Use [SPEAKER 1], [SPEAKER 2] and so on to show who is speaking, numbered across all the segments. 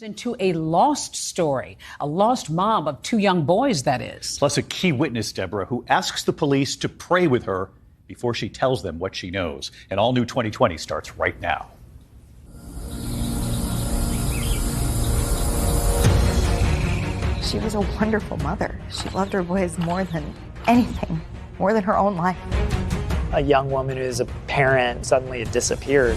[SPEAKER 1] Into a lost story, a lost mom of two young boys, that is.
[SPEAKER 2] Plus a key witness, Deborah, who asks the police to pray with her before she tells them what she knows. An all-new 2020 starts right now.
[SPEAKER 3] She was a wonderful mother. She loved her boys more than anything, more than her own life.
[SPEAKER 4] A young woman who is a parent suddenly had disappeared.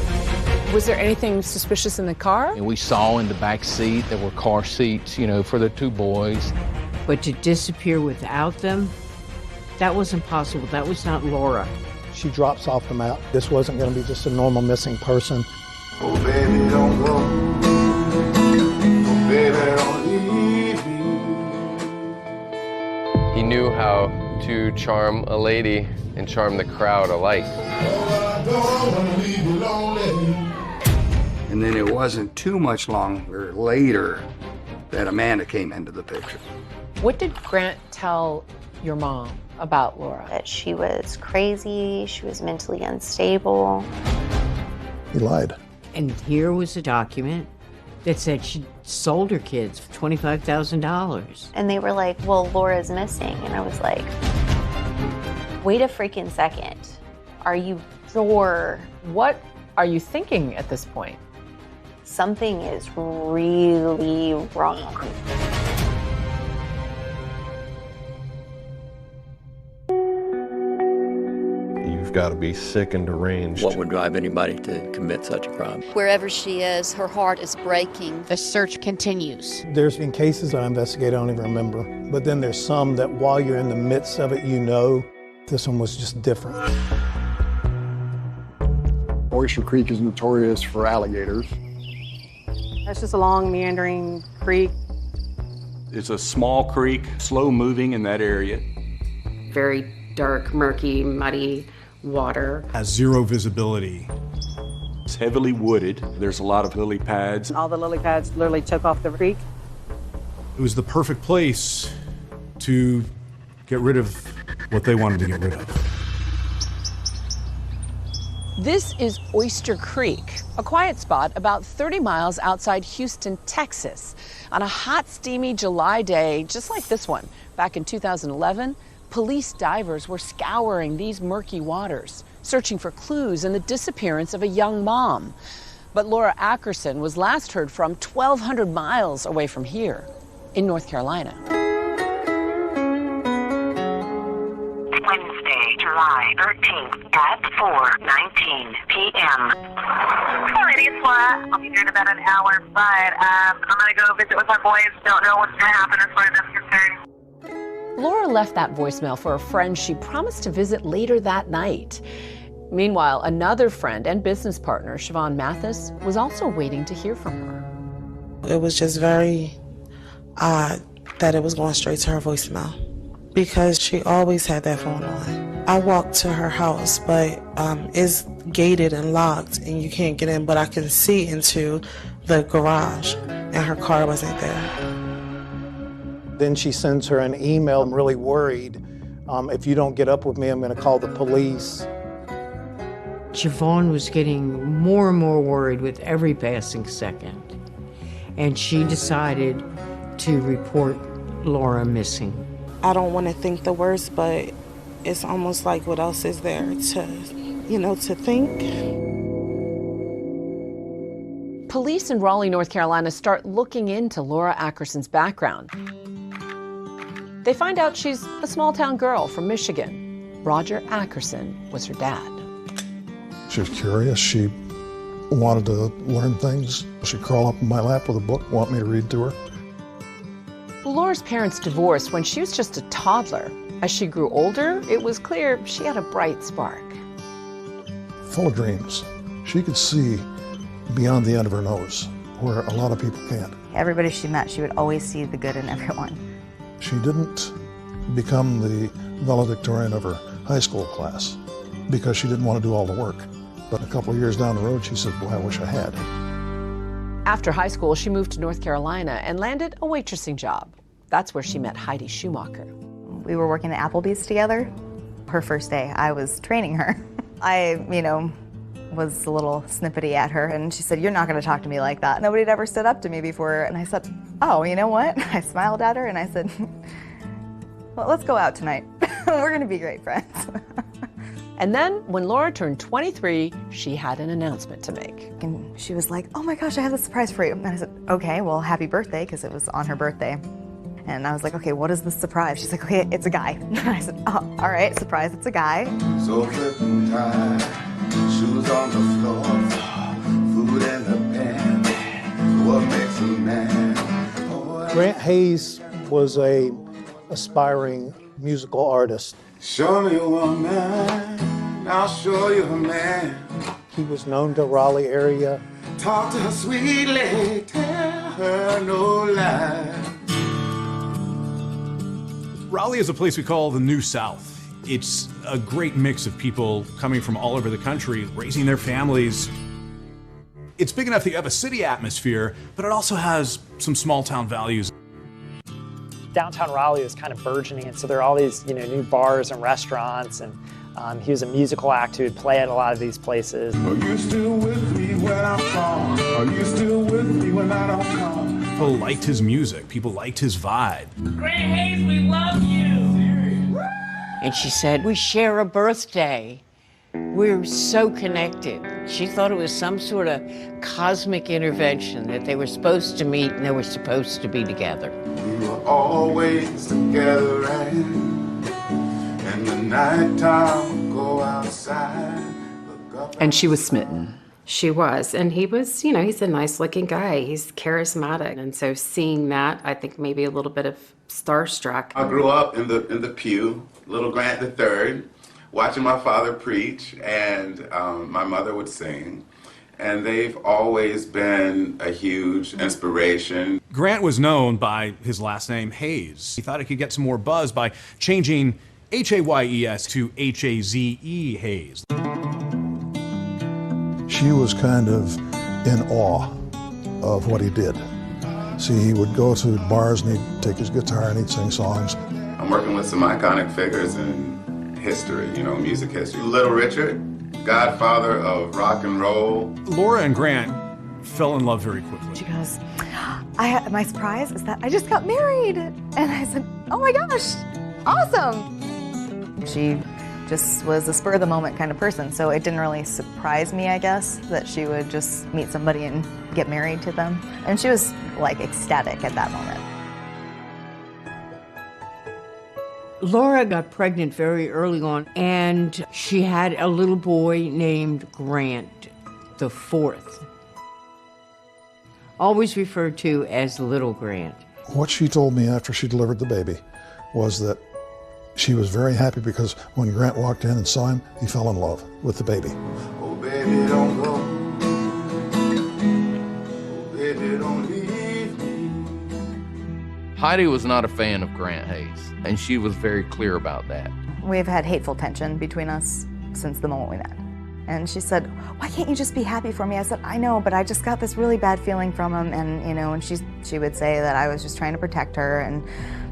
[SPEAKER 5] Was there anything suspicious in the car?
[SPEAKER 6] And we saw in the back seat there were car seats, for the two boys.
[SPEAKER 7] But to disappear without them, that wasn't possible. That was not Laura.
[SPEAKER 8] She drops off the map. This wasn't going to be just a normal missing person.
[SPEAKER 9] Oh, baby, don't go. Oh, baby, don't leave me.
[SPEAKER 10] He knew how to charm a lady and charm the crowd alike.
[SPEAKER 9] Oh, I don't want to leave you lonely.
[SPEAKER 11] And then it wasn't too much longer later that Amanda came into the picture.
[SPEAKER 5] What did Grant tell your mom about Laura?
[SPEAKER 3] That she was crazy, she was mentally unstable.
[SPEAKER 8] He lied.
[SPEAKER 7] And here was a document that said she sold her kids for $25,000.
[SPEAKER 3] And they were like, well, Laura's missing. And I was like, wait a freaking second. Are you sure?
[SPEAKER 5] What are you thinking at this point?
[SPEAKER 3] Something is really wrong.
[SPEAKER 12] You've got to be sick and deranged.
[SPEAKER 13] What would drive anybody to commit such a crime?
[SPEAKER 14] Wherever she is, her heart is breaking.
[SPEAKER 15] The search continues.
[SPEAKER 8] There's been cases I investigate I don't even remember. But then there's some that while you're in the midst of it, this one was just different.
[SPEAKER 16] Oyster Creek is notorious for alligators.
[SPEAKER 17] That's just a long, meandering creek.
[SPEAKER 18] It's a small creek, slow moving in that area.
[SPEAKER 19] Very dark, murky, muddy water.
[SPEAKER 20] Has zero visibility.
[SPEAKER 18] It's heavily wooded. There's a lot of lily pads.
[SPEAKER 17] All the lily pads literally took off the creek.
[SPEAKER 20] It was the perfect place to get rid of what they wanted to get rid of.
[SPEAKER 5] This is Oyster Creek, a quiet spot about 30 miles outside Houston, Texas. On a hot, steamy July day, just like this one, back in 2011, police divers were scouring these murky waters, searching for clues in the disappearance of a young mom. But Laura Ackerson was last heard from 1,200 miles away from here, in North Carolina.
[SPEAKER 6] Wednesday, July 13th at 4:19 p.m.
[SPEAKER 4] Hi, lady, it's Laura. I'll be there in about an hour, but I'm going to go visit with my boys. Don't know what's going to happen as far as I'm concerned.
[SPEAKER 5] Laura left that voicemail for a friend she promised to visit later that night. Meanwhile, another friend and business partner, Siobhan Mathis, was also waiting to hear from her.
[SPEAKER 3] It was just very odd that it was going straight to her voicemail because she always had that phone on. I walked to her house, but it's gated and locked and you can't get in, but I can see into the garage and her car wasn't there.
[SPEAKER 8] Then she sends her an email. I'm really worried. If you don't get up with me, I'm going to call the police.
[SPEAKER 7] Siobhan was getting more and more worried with every passing second. And she decided to report Laura missing.
[SPEAKER 3] I don't want to think the worst, but it's almost like what else is there to think?
[SPEAKER 5] Police in Raleigh, North Carolina start looking into Laura Ackerson's background. They find out she's a small-town girl from Michigan. Roger Ackerson was her dad.
[SPEAKER 8] She was curious. She wanted to learn things. She'd crawl up in my lap with a book, want me to read to her.
[SPEAKER 5] Laura's parents divorced when she was just a toddler. As she grew older, it was clear she had a bright spark.
[SPEAKER 8] Full of dreams. She could see beyond the end of her nose, where a lot of people can't.
[SPEAKER 3] Everybody she met, she would always see the good in everyone.
[SPEAKER 8] She didn't become the valedictorian of her high school class because she didn't want to do all the work. But a couple of years down the road, she said, boy, I wish I had.
[SPEAKER 5] After high school, she moved to North Carolina and landed a waitressing job. That's where she met Heidi Schumacher.
[SPEAKER 3] We were working at Applebee's together. Her first day, I was training her. I,
[SPEAKER 15] was a little snippety at her, and she said, "You're not going to talk to me like that. Nobody had ever stood up to me before." And I said, "Oh, you know what?" I smiled at her and I said, "Well, let's go out tonight. We're going to be great friends."
[SPEAKER 5] And then, when Laura turned 23, she had an announcement to make.
[SPEAKER 15] And she was like, "Oh my gosh, I have a surprise for you." And I said, "Okay, well, happy birthday," because it was on her birthday. And I was like, "Okay, what is the surprise?" She's like, "Okay, it's a guy." And I said, "Oh, all right, surprise, it's a guy."
[SPEAKER 9] So flipping tight, shoes on the floor, food in the pan, what makes a man?
[SPEAKER 21] Grant Hayes was a aspiring musical artist.
[SPEAKER 9] Show me a woman, I'll show you a man.
[SPEAKER 21] He was known to Raleigh area.
[SPEAKER 9] Talk to her sweetly, tell her no lie.
[SPEAKER 20] Raleigh is a place we call the New South. It's a great mix of people coming from all over the country, raising their families. It's big enough that you have a city atmosphere, but it also has some small town values.
[SPEAKER 22] Downtown Raleigh was kind of burgeoning, and so there are all these, new bars and restaurants, and he was a musical act who would play at a lot of these places.
[SPEAKER 9] Are you still with me when I'm gone? Are you still with me when I don't come?
[SPEAKER 20] People liked his music. People liked his vibe.
[SPEAKER 23] Grant Hayes, we love you.
[SPEAKER 7] And she said, "We share a birthday. We're so connected." She thought it was some sort of cosmic intervention, that they were supposed to meet and they were supposed to be together.
[SPEAKER 9] We were always together, and in the nighttime we go outside.
[SPEAKER 5] And she was smitten.
[SPEAKER 19] She was, and he was, he's a nice-looking guy. He's charismatic, and so seeing that, I think maybe a little bit of starstruck.
[SPEAKER 24] I grew up in the pew, little Grant III, watching my father preach, and my mother would sing, and they've always been a huge inspiration.
[SPEAKER 20] Grant was known by his last name, Hayes. He thought he could get some more buzz by changing Hayes to Haze, Hayes.
[SPEAKER 8] She was kind of in awe of what he did. See, he would go to bars and he'd take his guitar and he'd sing songs.
[SPEAKER 24] I'm working with some iconic figures in history, music history. Little Richard, godfather of rock and roll.
[SPEAKER 20] Laura and Grant fell in love very quickly.
[SPEAKER 15] She goes, my surprise is that I just got married. And I said, "Oh my gosh, awesome." She just was a spur of the moment kind of person, so it didn't really surprise me, I guess, that she would just meet somebody and get married to them. And she was like ecstatic at that moment.
[SPEAKER 7] Laura got pregnant very early on, and she had a little boy named Grant, the fourth. Always referred to as Little Grant.
[SPEAKER 8] What she told me after she delivered the baby was that she was very happy because when Grant walked in and saw him, he fell in love with the baby.
[SPEAKER 9] Oh, baby, don't go. Oh, baby, don't leave me.
[SPEAKER 6] Heidi was not a fan of Grant Hayes, and she was very clear about that.
[SPEAKER 15] We've had hateful tension between us since the moment we met. And she said, "Why can't you just be happy for me?" I said, "I know, but I just got this really bad feeling from him." And, and she would say that I was just trying to protect her, and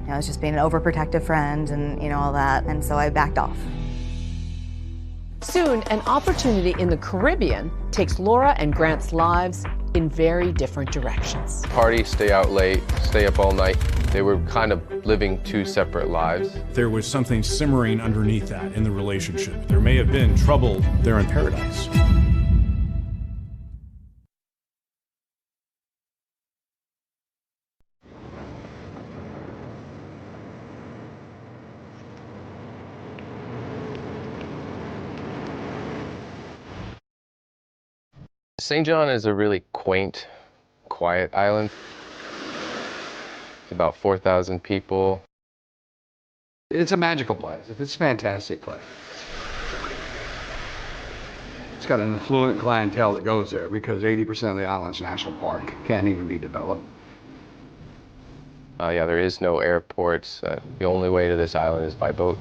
[SPEAKER 15] I was just being an overprotective friend, and, all that. And so I backed off.
[SPEAKER 5] Soon, an opportunity in the Caribbean takes Laura and Grant's lives in very different directions.
[SPEAKER 10] Party, stay out late, stay up all night. They were kind of living two separate lives.
[SPEAKER 20] There was something simmering underneath that in the relationship. There may have been trouble there in paradise.
[SPEAKER 10] St. John is a really quaint, quiet island. It's about 4,000 people.
[SPEAKER 11] It's a magical place. It's a fantastic place. It's got an affluent clientele that goes there because 80% of the island's national park can't even be developed.
[SPEAKER 10] Yeah, there is no airports. The only way to this island is by boat.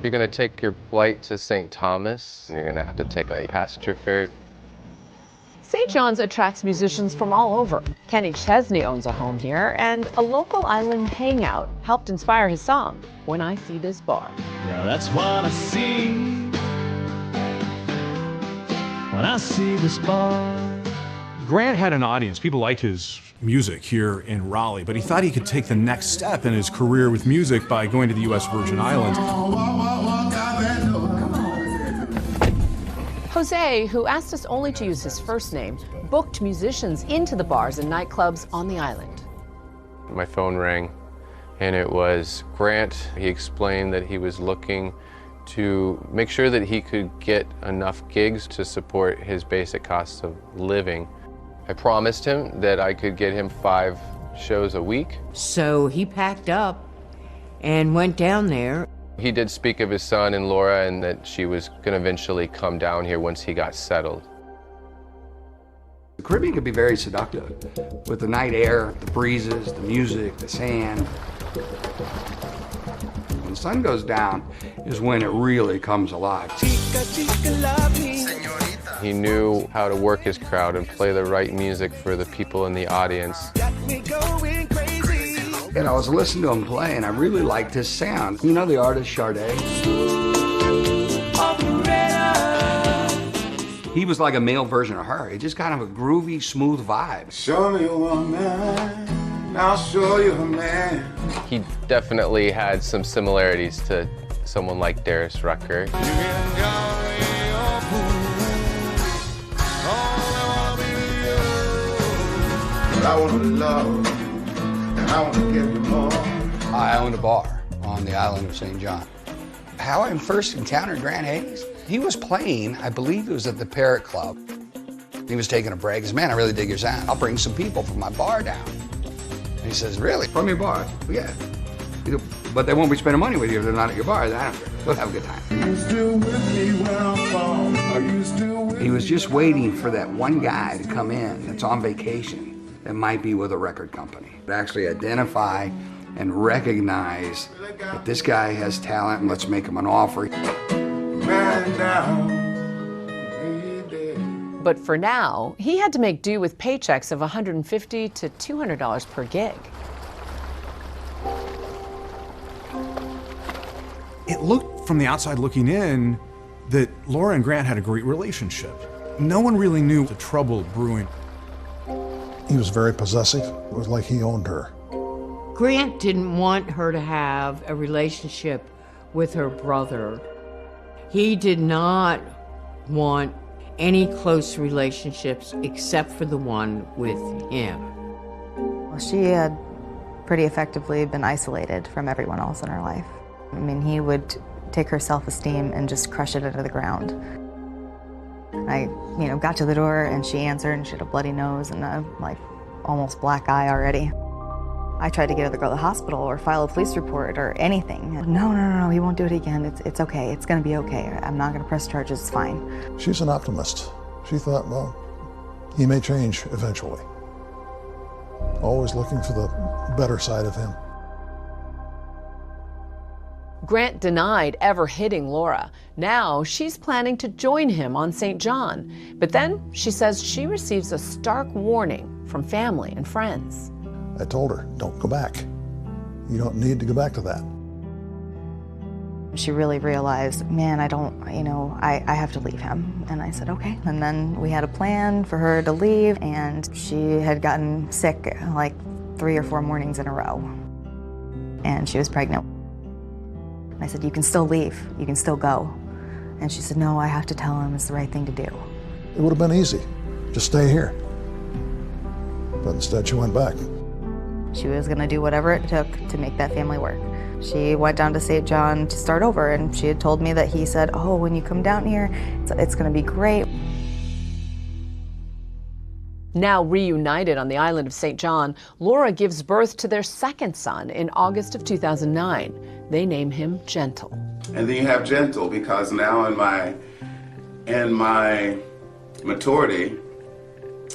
[SPEAKER 10] You're going to take your flight to St. Thomas, and you're going to have to take a passenger ferry.
[SPEAKER 5] St. John's attracts musicians from all over. Kenny Chesney owns a home here, and a local island hangout helped inspire his song, When I See This Bar.
[SPEAKER 1] Yeah, that's what I see when I see this bar.
[SPEAKER 20] Grant had an audience. People liked his music here in Raleigh, but he thought he could take the next step in his career with music by going to the U.S. Virgin Islands.
[SPEAKER 5] Jose, who asked us only to use his first name, booked musicians into the bars and nightclubs on the island.
[SPEAKER 10] My phone rang, and it was Grant. He explained that he was looking to make sure that he could get enough gigs to support his basic costs of living. I promised him that I could get him 5 shows a week.
[SPEAKER 7] So he packed up and went down there.
[SPEAKER 10] He did speak of his son and Laura, and that she was going to eventually come down here once he got settled.
[SPEAKER 11] The Caribbean could be very seductive with the night air, the breezes, the music, the sand. When the sun goes down is when it really comes alive.
[SPEAKER 10] He knew how to work his crowd and play the right music for the people in the audience.
[SPEAKER 11] And I was listening to him play, and I really liked his sound. You know the artist Sade? He was like a male version of her. He just kind of a groovy, smooth vibe.
[SPEAKER 9] Show me a woman, I'll show you a man.
[SPEAKER 10] He definitely had some similarities to someone like Darius Rucker.
[SPEAKER 9] I want to love, and I want to give you more.
[SPEAKER 11] I owned a bar on the island of St. John. How I first encountered Grant Hayes, he was playing, I believe it was at the Parrot Club. He was taking a break. He says, man, I really dig your sound. I'll bring some people from my bar down. And he says, really? From your bar? Yeah. But they won't be spending money with you if they're not at your bar. I don't care. We'll have a good time.
[SPEAKER 9] Are you still with me when I'm gone? Are you still with me?
[SPEAKER 11] He was just waiting for that one guy to come in that's on vacation that might be with a record company. To actually identify and recognize that this guy has talent and let's make him an offer.
[SPEAKER 9] Man down, baby.
[SPEAKER 5] But for now, he had to make do with paychecks of $150 to $200 per gig.
[SPEAKER 20] It looked from the outside looking in that Laura and Grant had a great relationship. No one really knew the trouble brewing.
[SPEAKER 8] He was very possessive. It was like he owned her.
[SPEAKER 7] Grant didn't want her to have a relationship with her brother. He did not want any close relationships except for the one with him.
[SPEAKER 15] Well, she had pretty effectively been isolated from everyone else in her life. I mean, he would take her self-esteem and just crush it into the ground. I, got to the door and she answered and she had a bloody nose and a, almost black eye already. I tried to get her to go to the hospital or file a police report or anything. No, he won't do it again. It's okay. It's going to be okay. I'm not going to press charges. It's fine.
[SPEAKER 8] She's an optimist. She thought, well, he may change eventually. Always looking for the better side of him.
[SPEAKER 5] Grant denied ever hitting Laura. Now she's planning to join him on St. John. But then she says she receives a stark warning from family and friends.
[SPEAKER 8] I told her, don't go back. You don't need to go back to that.
[SPEAKER 15] She really realized, man, I have to leave him. And I said, okay. And then we had a plan for her to leave, and she had gotten sick 3 or 4 mornings in a row. And she was pregnant. I said, you can still leave. You can still go. And she said, no, I have to tell him it's the right thing to do.
[SPEAKER 8] It would have been easy. Just stay here. But instead, she went back.
[SPEAKER 15] She was going to do whatever it took to make that family work. She went down to St. John to start over, and she had told me that he said, oh, when you come down here, it's going to be great.
[SPEAKER 5] Now reunited on the island of St. John, Laura gives birth to their second son in August of 2009. They name him Gentle.
[SPEAKER 24] And then you have Gentle, because now in my maturity,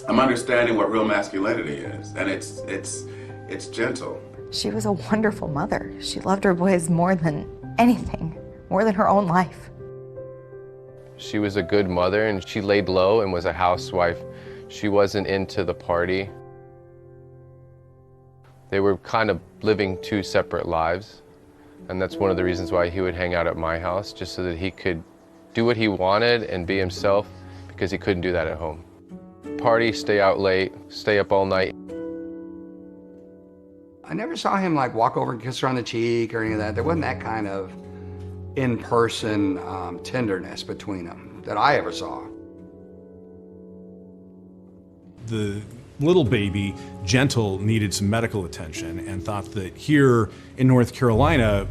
[SPEAKER 24] I'm understanding what real masculinity is, and it's gentle.
[SPEAKER 15] She was a wonderful mother. She loved her boys more than anything, more than her own life.
[SPEAKER 10] She was a good mother, and she laid low and was a housewife She wasn't into the party. They were kind of living two separate lives, and that's one of the reasons why he would hang out at my house, just so that he could do what he wanted and be himself, because he couldn't do that at home. Party, stay out late, stay up all night.
[SPEAKER 11] I never saw him like walk over and kiss her on the cheek or any of that. There wasn't that kind of in-person tenderness between them that I ever saw.
[SPEAKER 20] The little baby, Gentle, needed some medical attention and thought that here in North Carolina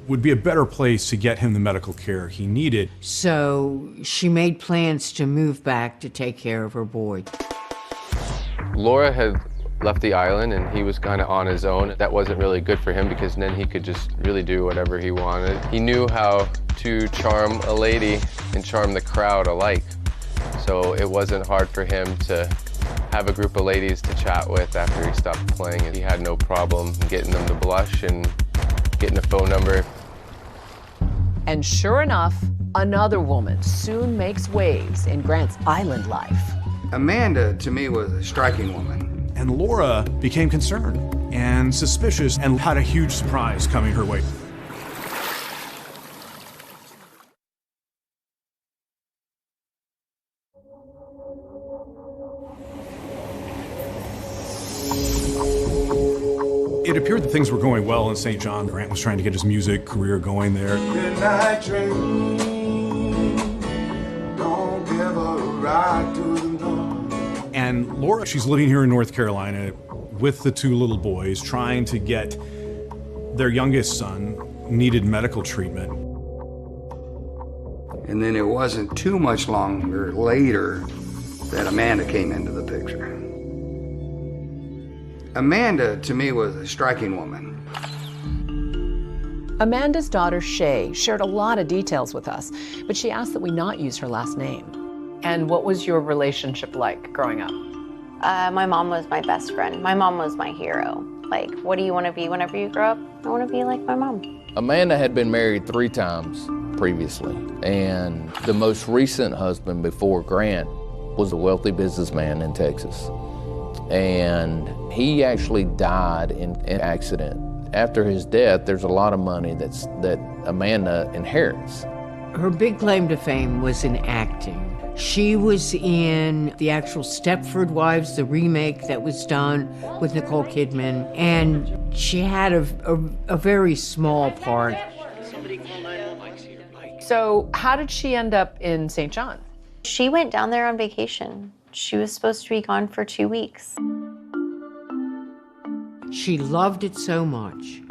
[SPEAKER 20] would be a better place to get him the medical care he needed.
[SPEAKER 7] So she made plans to move back to take care of her boy.
[SPEAKER 10] Laura had left the island and he was kind of on his own. That wasn't really good for him because then he could just really do whatever he wanted. He knew how to charm a lady and charm the crowd alike. So it wasn't hard for him to have a group of ladies to chat with after he stopped playing, and he had no problem getting them to blush and getting a phone number.
[SPEAKER 5] And sure enough, another woman soon makes waves in Grant's island life.
[SPEAKER 11] Amanda, to me, was a striking woman.
[SPEAKER 20] And Laura became concerned and suspicious and had a huge surprise coming her way. It appeared that things were going well in St. John. Grant was trying to get his music career going there.
[SPEAKER 9] Good night, dream. Don't give a ride to the north.
[SPEAKER 20] And Laura, she's living here in North Carolina with the two little boys, trying to get their youngest son needed medical treatment.
[SPEAKER 11] And then it wasn't too much longer later that Amanda came into the picture. Amanda, to me, was a striking woman.
[SPEAKER 5] Amanda's daughter, Shay, shared a lot of details with us, but she asked that we not use her last name. And what was your relationship like growing up?
[SPEAKER 2] My mom was my best friend. My mom was my hero. Like, what do you want to be whenever you grow up? I want to be like my mom.
[SPEAKER 6] Amanda had been married 3 times previously, and the most recent husband before Grant was a wealthy businessman in Texas. And he actually died in an accident. After his death, there's a lot of money that Amanda inherits.
[SPEAKER 7] Her big claim to fame was in acting. She was in the actual Stepford Wives, the remake that was done with Nicole Kidman, and she had a very small part.
[SPEAKER 5] So how did she end up in St. John?
[SPEAKER 2] She went down there on vacation. She was supposed to be gone for 2 weeks.
[SPEAKER 7] She loved it so much.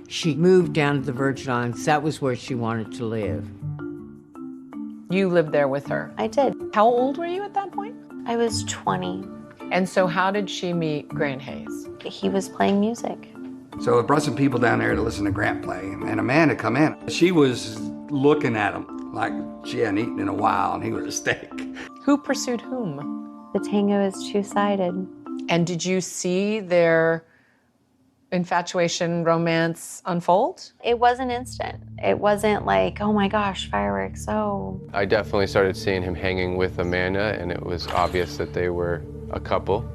[SPEAKER 7] She moved down to the Virgin Islands. That was where she wanted to live.
[SPEAKER 5] You lived there with her?
[SPEAKER 2] I did.
[SPEAKER 5] How old were you at that point?
[SPEAKER 2] I was 20.
[SPEAKER 5] And so how did she meet Grant Hayes?
[SPEAKER 2] He was playing music.
[SPEAKER 11] So it brought some people down there to listen to Grant play, and Amanda come in. She was looking at him like she hadn't eaten in a while, and he was a steak.
[SPEAKER 5] Who pursued whom?
[SPEAKER 2] The tango is two-sided.
[SPEAKER 5] And did you see their infatuation, romance unfold?
[SPEAKER 2] It wasn't instant. It wasn't like, oh my gosh, fireworks, oh.
[SPEAKER 10] I definitely started seeing him hanging with Amanda, and it was obvious that they were a couple.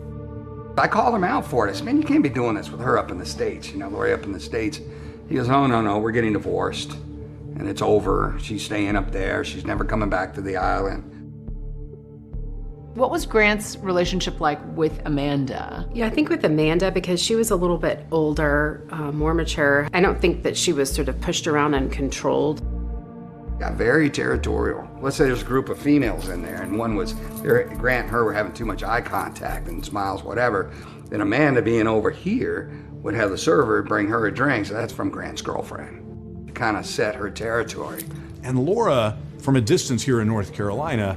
[SPEAKER 11] I called him out for it. I said, man, you can't be doing this with her up in the States. You know, Lori up in the States. He goes, oh, no, we're getting divorced. And it's over. She's staying up there. She's never coming back to the island.
[SPEAKER 5] What was Grant's relationship like with Amanda?
[SPEAKER 19] Yeah, I think with Amanda, because she was a little bit older, more mature, I don't think that she was sort of pushed around and controlled.
[SPEAKER 11] Got very territorial. Let's say there's a group of females in there, and one was, Grant and her were having too much eye contact and smiles, whatever. Then Amanda, being over here, would have the server bring her a drink, so that's from Grant's girlfriend. To kind of set her territory.
[SPEAKER 20] And Laura, from a distance here in North Carolina,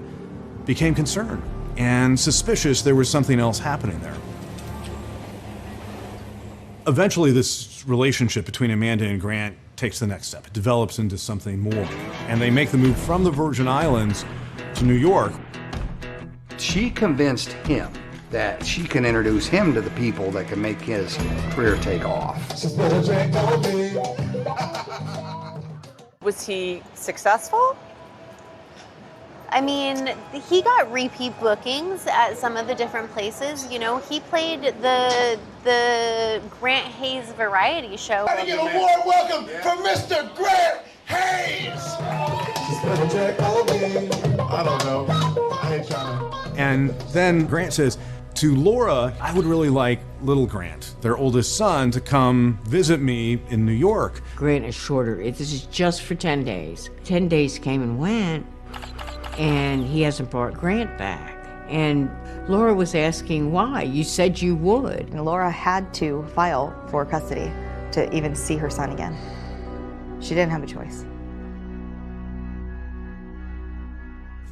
[SPEAKER 20] became concerned and suspicious there was something else happening there. Eventually, this relationship between Amanda and Grant takes the next step. It develops into something more. And they make the move from the Virgin Islands to New York.
[SPEAKER 11] She convinced him that she can introduce him to the people that can make his career take off.
[SPEAKER 5] Was he successful?
[SPEAKER 2] I mean, he got repeat bookings at some of the different places. You know, he played the Grant Hayes variety show.
[SPEAKER 9] Gotta get a warm welcome for Mr. Grant Hayes! I don't know. I ain't trying to.
[SPEAKER 20] And then Grant says, to Laura, I would really like little Grant, their oldest son, to come visit me in New York.
[SPEAKER 7] Grant is shorter. This is just for 10 days. 10 days came and went, and he hasn't brought Grant back. And Laura was asking why. You said you would.
[SPEAKER 15] And Laura had to file for custody to even see her son again. She didn't have a choice.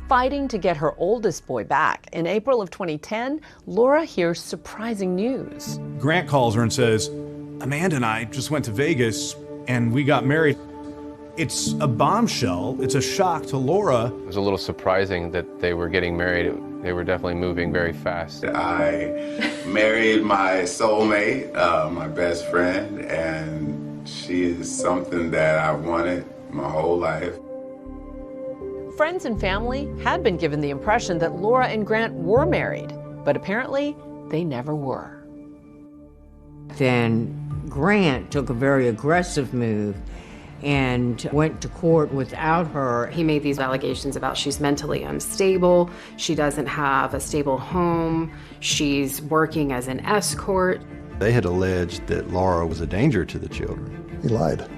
[SPEAKER 5] Fighting to get her oldest boy back. In April of 2010, Laura hears surprising news.
[SPEAKER 20] Grant calls her and says, Amanda and I just went to Vegas and we got married. It's a bombshell. It's a shock to Laura.
[SPEAKER 10] It was a little surprising that they were getting married. They were definitely moving very fast.
[SPEAKER 24] I married my soulmate, my best friend, and she is something that I wanted my whole life.
[SPEAKER 5] Friends and family had been given the impression that Laura and Grant were married, but apparently they never were.
[SPEAKER 7] Then Grant took a very aggressive move and went to court without her.
[SPEAKER 19] He made these allegations about she's mentally unstable, she doesn't have a stable home, she's working as an escort.
[SPEAKER 12] They had alleged that Laura was a danger to the children.
[SPEAKER 8] He lied.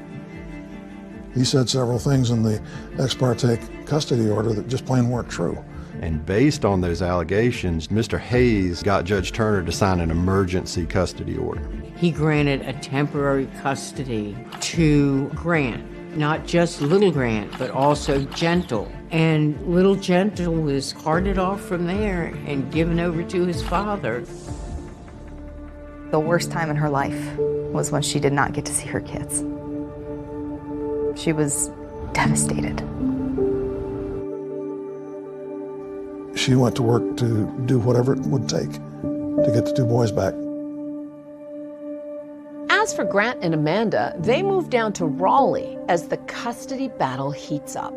[SPEAKER 8] He said several things in the ex parte custody order that just plain weren't true.
[SPEAKER 12] And based on those allegations, Mr. Hayes got Judge Turner to sign an emergency custody order.
[SPEAKER 7] He granted a temporary custody to Grant, not just little Grant, but also Gentle. And little Gentle was carted off from there and given over to his father.
[SPEAKER 15] The worst time in her life was when she did not get to see her kids. She was devastated.
[SPEAKER 8] She went to work to do whatever it would take to get the two boys back.
[SPEAKER 5] As for Grant and Amanda, they moved down to Raleigh as the custody battle heats up.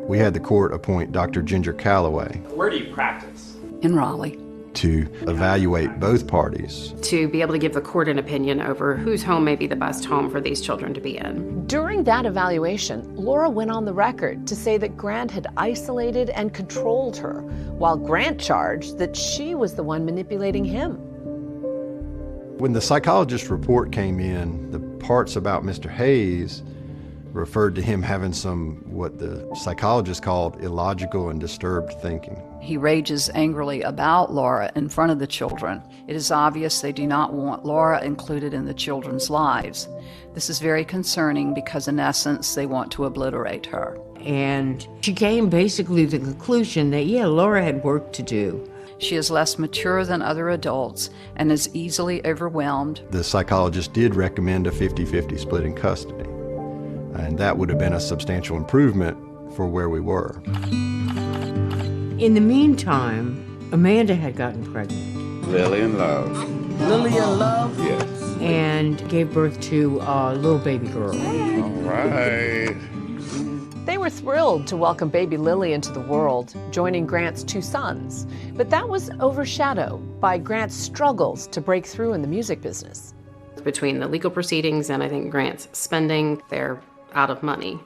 [SPEAKER 12] We had the court appoint Dr. Ginger Calloway.
[SPEAKER 13] Where do you practice?
[SPEAKER 19] In Raleigh.
[SPEAKER 12] To evaluate both parties.
[SPEAKER 19] To be able to give the court an opinion over whose home may be the best home for these children to be in.
[SPEAKER 5] During that evaluation, Laura went on the record to say that Grant had isolated and controlled her, while Grant charged that she was the one manipulating him.
[SPEAKER 12] When the psychologist report came in, the parts about Mr. Hayes referred to him having some, what the psychologist called, illogical and disturbed thinking.
[SPEAKER 14] He rages angrily about Laura in front of the children. It is obvious they do not want Laura included in the children's lives. This is very concerning because in essence they want to obliterate her.
[SPEAKER 7] And she came basically to the conclusion that, yeah, Laura had work to do.
[SPEAKER 14] She is less mature than other adults and is easily overwhelmed.
[SPEAKER 12] The psychologist did recommend a 50-50 split in custody, and that would have been a substantial improvement for where we were.
[SPEAKER 7] In the meantime, Amanda had gotten pregnant.
[SPEAKER 24] Lily in Love.
[SPEAKER 7] Lily in Love?
[SPEAKER 24] Yes.
[SPEAKER 7] And gave birth to a little baby girl.
[SPEAKER 24] All right.
[SPEAKER 5] They were thrilled to welcome baby Lily into the world, joining Grant's two sons. But that was overshadowed by Grant's struggles to break through in the music business.
[SPEAKER 19] Between the legal proceedings and I think Grant's spending, they're out of money.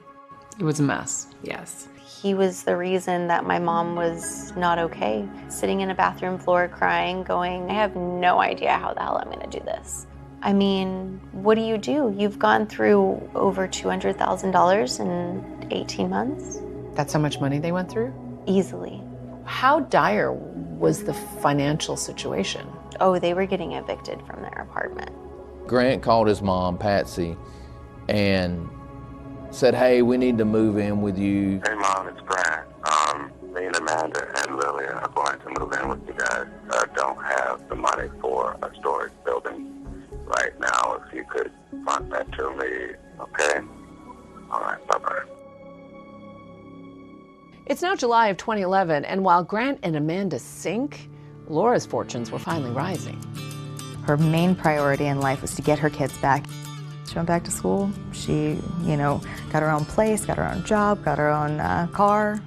[SPEAKER 5] It was a mess.
[SPEAKER 19] Yes.
[SPEAKER 2] He was the reason that my mom was not okay. Sitting in a bathroom floor crying, going, I have no idea how the hell I'm gonna do this. I mean, what do? You've gone through over $200,000 in 18 months.
[SPEAKER 5] That's how much money they went through?
[SPEAKER 2] Easily.
[SPEAKER 5] How dire was the financial situation?
[SPEAKER 2] Oh, they were getting evicted from their apartment.
[SPEAKER 6] Grant called his mom, Patsy, and said, hey, we need to move in with you.
[SPEAKER 16] Hey, Mom, it's Grant. Me and Amanda and Lily are going to move in with you guys. I don't have the money for a storage building right now. If you could fund that to me, okay? All right, bye-bye.
[SPEAKER 5] It's now July of 2011, and while Grant and Amanda sink, Laura's fortunes were finally rising.
[SPEAKER 15] Her main priority in life was to get her kids back. She went back to school. She, got her own place, got her own job, got her own car.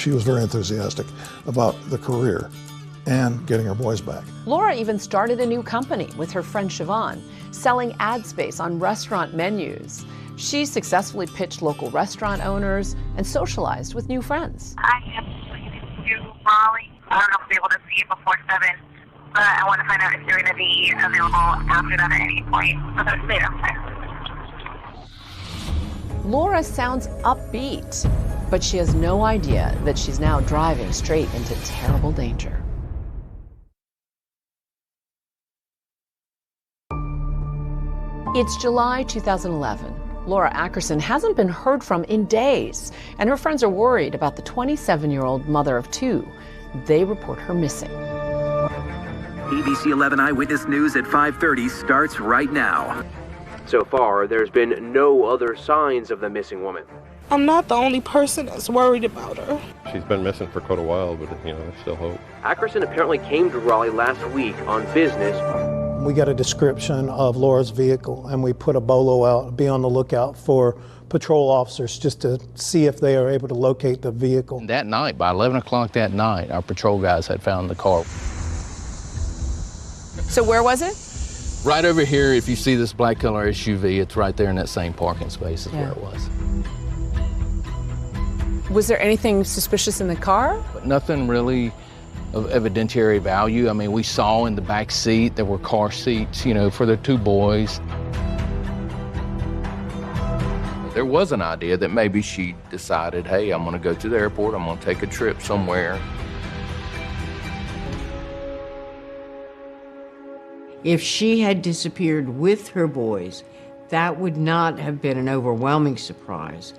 [SPEAKER 8] She was very enthusiastic about the career and getting her boys back.
[SPEAKER 5] Laura even started a new company with her friend Siobhan, selling ad space on restaurant menus. She successfully pitched local restaurant owners and socialized with new friends.
[SPEAKER 4] I am going to Raleigh. I don't know if I'll be able to see it before 7, but I want to find out if you're going to be available after that at any point.
[SPEAKER 5] Laura sounds upbeat, but she has no idea that she's now driving straight into terrible danger. It's July 2011. Laura Ackerson hasn't been heard from in days, and her friends are worried about the 27-year-old mother of 2. They report her missing.
[SPEAKER 13] ABC 11 Eyewitness News at 5:30 starts right now.
[SPEAKER 17] So far, there's been no other signs of the missing woman.
[SPEAKER 3] I'm not the only person that's worried about her.
[SPEAKER 18] She's been missing for quite a while, but there's still hope.
[SPEAKER 17] Ackerson apparently came to Raleigh last week on business.
[SPEAKER 21] We got a description of Laura's vehicle, and we put a bolo out, be on the lookout for patrol officers just to see if they are able to locate the vehicle.
[SPEAKER 6] That night, by 11 o'clock that night, our patrol guys had found the car.
[SPEAKER 5] So where was it?
[SPEAKER 6] Right over here, if you see this black color SUV, it's right there in that same parking space is where it was.
[SPEAKER 5] Was there anything suspicious in the car?
[SPEAKER 6] But nothing really of evidentiary value. I mean, we saw in the back seat there were car seats, for the 2 boys. There was an idea that maybe she decided, hey, I'm going to go to the airport, I'm going to take a trip somewhere.
[SPEAKER 7] If she had disappeared with her boys, that would not have been an overwhelming surprise.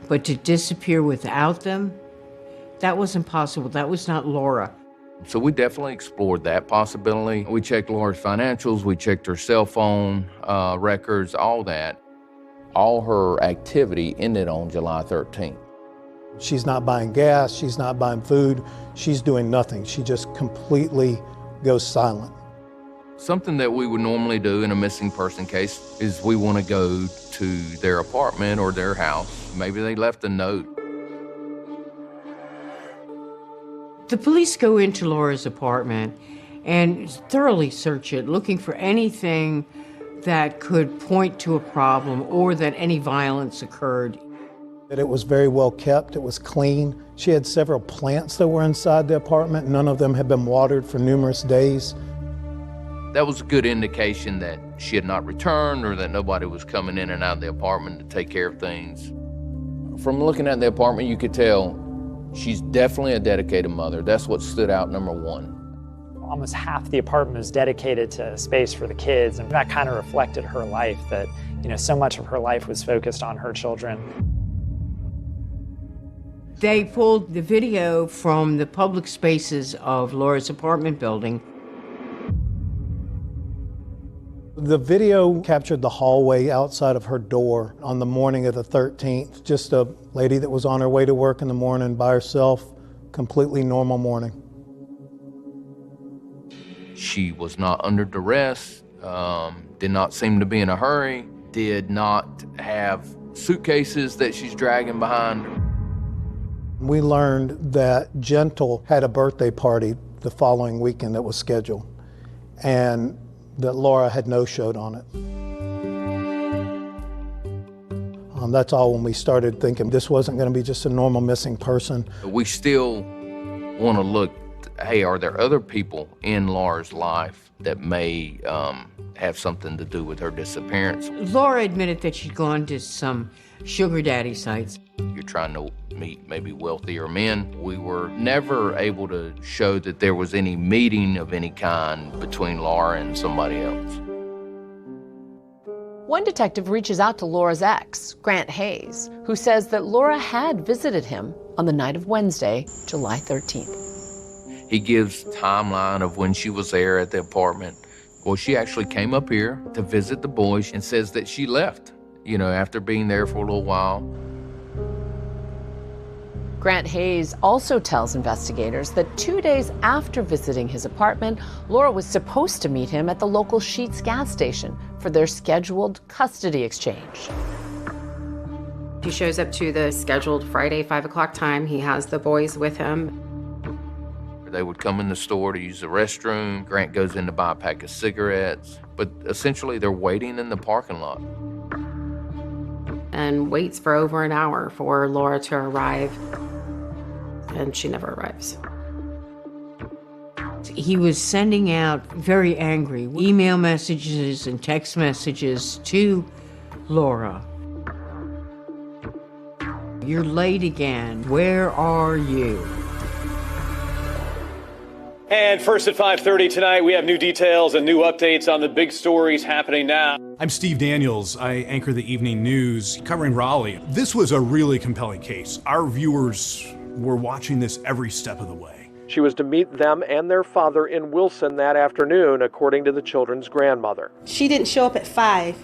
[SPEAKER 7] But to disappear without them, that wasn't possible. That was not Laura.
[SPEAKER 6] So we definitely explored that possibility. We checked Laura's financials, we checked her cell phone records, all that. All her activity ended on July 13th.
[SPEAKER 21] She's not buying gas, she's not buying food, she's doing nothing. She just completely goes silent.
[SPEAKER 6] Something that we would normally do in a missing person case is we want to go to their apartment or their house. Maybe they left a note.
[SPEAKER 7] The police go into Laura's apartment and thoroughly search it, looking for anything that could point to a problem or that any violence occurred.
[SPEAKER 21] It was very well kept, it was clean. She had several plants that were inside the apartment. None of them had been watered for numerous days.
[SPEAKER 6] That was a good indication that she had not returned or that nobody was coming in and out of the apartment to take care of things. From looking at the apartment, you could tell she's definitely a dedicated mother. That's what stood out, number one.
[SPEAKER 22] Almost half the apartment was dedicated to space for the kids, and that kind of reflected her life, that so much of her life was focused on her children.
[SPEAKER 7] They pulled the video from the public spaces of Laura's apartment building.
[SPEAKER 21] The video captured the hallway outside of her door on the morning of the 13th. Just a lady that was on her way to work in the morning by herself, completely normal morning.
[SPEAKER 6] She was not under duress, did not seem to be in a hurry, did not have suitcases that she's dragging behind her.
[SPEAKER 21] We learned that Gentle had a birthday party the following weekend that was scheduled, and that Laura had no-showed on it. That's all when we started thinking this wasn't going to be just a normal missing person.
[SPEAKER 6] We still want to look, hey, are there other people in Laura's life that may have something to do with her disappearance?
[SPEAKER 7] Laura admitted that she'd gone to some sugar daddy sites.
[SPEAKER 6] You're trying to meet maybe wealthier men. We were never able to show that there was any meeting of any kind between Laura and somebody else.
[SPEAKER 5] One detective reaches out to Laura's ex, Grant Hayes, who says that Laura had visited him on the night of Wednesday, July 13th.
[SPEAKER 6] He gives timeline of when she was there at the apartment. Well, she actually came up here to visit the boys and says that she left, after being there for a little while.
[SPEAKER 5] Grant Hayes also tells investigators that 2 days after visiting his apartment, Laura was supposed to meet him at the local Sheetz gas station for their scheduled custody exchange.
[SPEAKER 19] He shows up to the scheduled Friday 5 o'clock time. He has the boys with him.
[SPEAKER 6] They would come in the store to use the restroom. Grant goes in to buy a pack of cigarettes, but essentially they're waiting in the parking lot.
[SPEAKER 19] And waits for over an hour for Laura to arrive, and she never arrives.
[SPEAKER 7] He was sending out very angry email messages and text messages to Laura. You're late again. Where are you?
[SPEAKER 1] And first at 5:30 tonight, we have new details and new updates on the big stories happening now.
[SPEAKER 20] I'm Steve Daniels. I anchor the evening news covering Raleigh. This was a really compelling case. Our viewers were watching this every step of the way.
[SPEAKER 1] She was to meet them and their father in Wilson that afternoon, according to the children's grandmother.
[SPEAKER 9] She didn't show up at 5,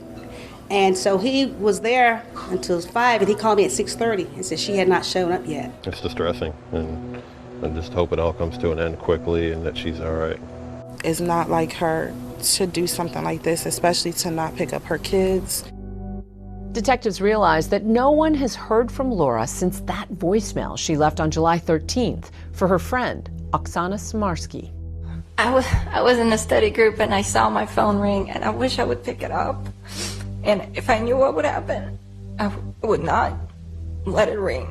[SPEAKER 9] and so he was there until 5, and he called me at 6:30 and said she had not shown up yet.
[SPEAKER 18] It's distressing, and I just hope it all comes to an end quickly and that she's all right.
[SPEAKER 3] It's not like her to do something like this, especially to not pick up her kids.
[SPEAKER 5] Detectives realize that no one has heard from Laura since that voicemail she left on July 13th for her friend, Oksana Samarsky.
[SPEAKER 11] I was in a study group and I saw my phone ring and I wish I would pick it up. And if I knew what would happen, I would not let it ring.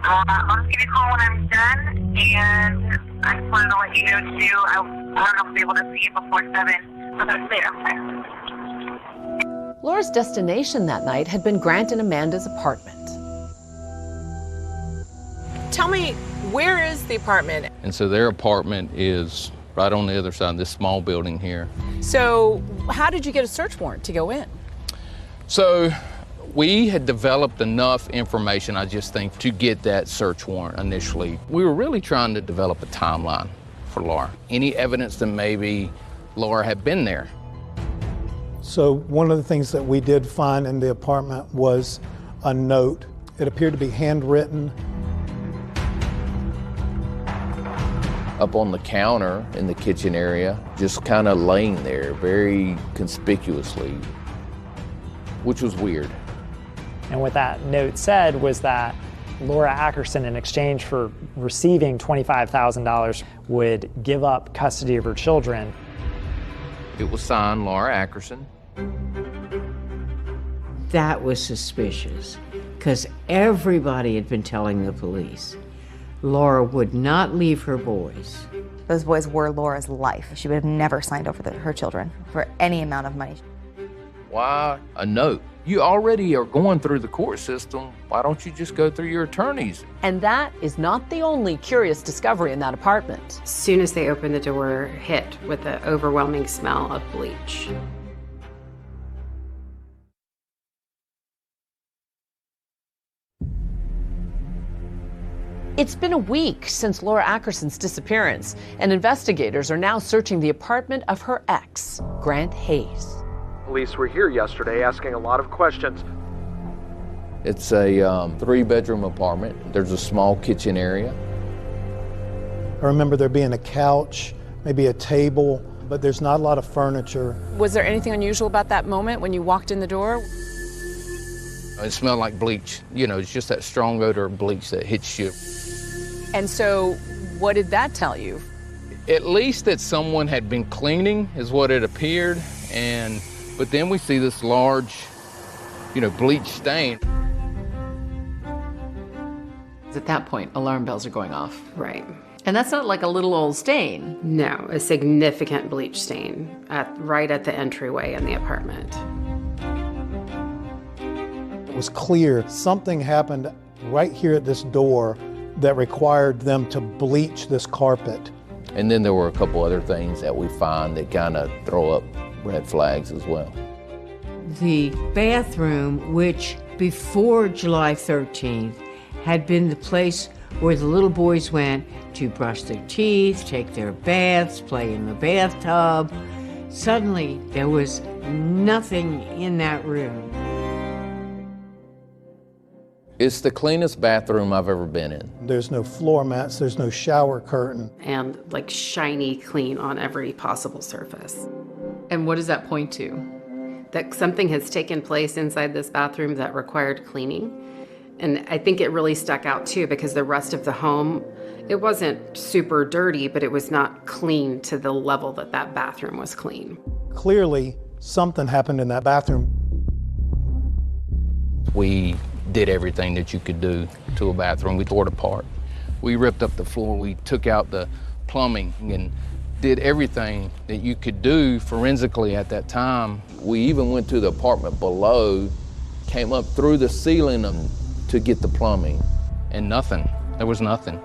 [SPEAKER 4] I'll give you a call when I'm done, and I just wanted to let you know too, I don't know if I'll be able to see you before 7, but that's later.
[SPEAKER 5] Laura's destination that night had been Grant and Amanda's apartment.
[SPEAKER 23] Tell me, where is the apartment?
[SPEAKER 6] And so their apartment is right on the other side of this small building here.
[SPEAKER 23] So how did you get a search warrant to go in?
[SPEAKER 6] So we had developed enough information, I just think, to get that search warrant initially. We were really trying to develop a timeline for Laura. Any evidence that maybe Laura had been there.
[SPEAKER 21] So one of the things that we did find in the apartment was a note. It appeared to be handwritten.
[SPEAKER 6] Up on the counter in the kitchen area, just kind of laying there very conspicuously, which was weird.
[SPEAKER 22] And what that note said was that Laura Ackerson, in exchange for receiving $25,000, would give up custody of her children.
[SPEAKER 6] It was signed Laura Ackerson.
[SPEAKER 7] That was suspicious, because everybody had been telling the police Laura would not leave her boys.
[SPEAKER 15] Those boys were Laura's life. She would have never signed over her children for any amount of money.
[SPEAKER 6] Why a note? You already are going through the court system. Why don't you just go through your attorneys?
[SPEAKER 5] And that is not the only curious discovery in that apartment.
[SPEAKER 19] As soon as they opened the door, hit with the overwhelming smell of bleach.
[SPEAKER 5] It's been a week since Laura Ackerson's disappearance, and investigators are now searching the apartment of her ex, Grant Hayes.
[SPEAKER 1] Police were here yesterday asking a lot of questions.
[SPEAKER 6] It's a 3-bedroom apartment. There's a small kitchen area.
[SPEAKER 21] I remember there being a couch, maybe a table, but there's not a lot of furniture.
[SPEAKER 23] Was there anything unusual about that moment when you walked in the door?
[SPEAKER 6] It smelled like bleach. You know, it's just that strong odor of bleach that hits you.
[SPEAKER 23] And so what did that tell you?
[SPEAKER 6] At least that someone had been cleaning is what it appeared. But then we see this large, bleach stain.
[SPEAKER 5] At that point, alarm bells are going off.
[SPEAKER 19] Right.
[SPEAKER 5] And that's not like a little old stain.
[SPEAKER 19] No, a significant bleach stain right at the entryway in the apartment.
[SPEAKER 21] It was clear something happened right here at this door that required them to bleach this carpet.
[SPEAKER 6] And then there were a couple other things that we find that kind of throw up red flags as well.
[SPEAKER 7] The bathroom, which before July 13th had been the place where the little boys went to brush their teeth, take their baths, play in the bathtub. Suddenly, there was nothing in that room.
[SPEAKER 6] It's the cleanest bathroom I've ever been in.
[SPEAKER 21] There's no floor mats, there's no shower curtain.
[SPEAKER 19] And shiny clean on every possible surface.
[SPEAKER 5] And what does that point to?
[SPEAKER 19] that something has taken place inside this bathroom that required cleaning. And I think it really stuck out too because the rest of the home, it wasn't super dirty, but it was not clean to the level that that bathroom was clean.
[SPEAKER 21] Clearly, something happened in that bathroom.
[SPEAKER 6] We did everything that you could do to a bathroom. We tore it apart. We ripped up the floor. We took out the plumbing and did everything that you could do forensically at that time. We even went to the apartment below, came up through the ceiling to get the plumbing, and nothing. There was nothing.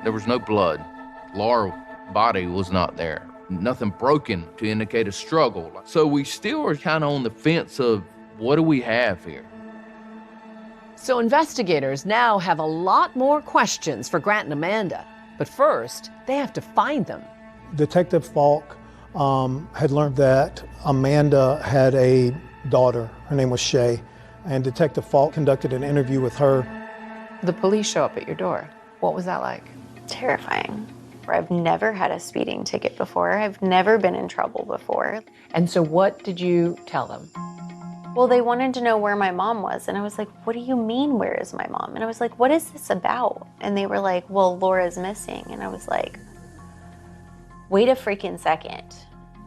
[SPEAKER 6] There was no blood. Laura's body was not there. Nothing broken to indicate a struggle. So we still are kind of on the fence of what do we have here?
[SPEAKER 5] So investigators now have a lot more questions for Grant and Amanda. But first, they have to find them.
[SPEAKER 21] Detective Falk had learned that Amanda had a daughter. Her name was Shay, and Detective Falk conducted an interview with her.
[SPEAKER 5] The police show up at your door. What was that like?
[SPEAKER 2] Terrifying. I've never had a speeding ticket before. I've never been in trouble before.
[SPEAKER 5] And so what did you tell them?
[SPEAKER 2] Well, they wanted to know where my mom was. And I was like, what do you mean, where is my mom? And I was like, what is this about? And they were like, well, Laura's missing. And I was like, wait a freaking second.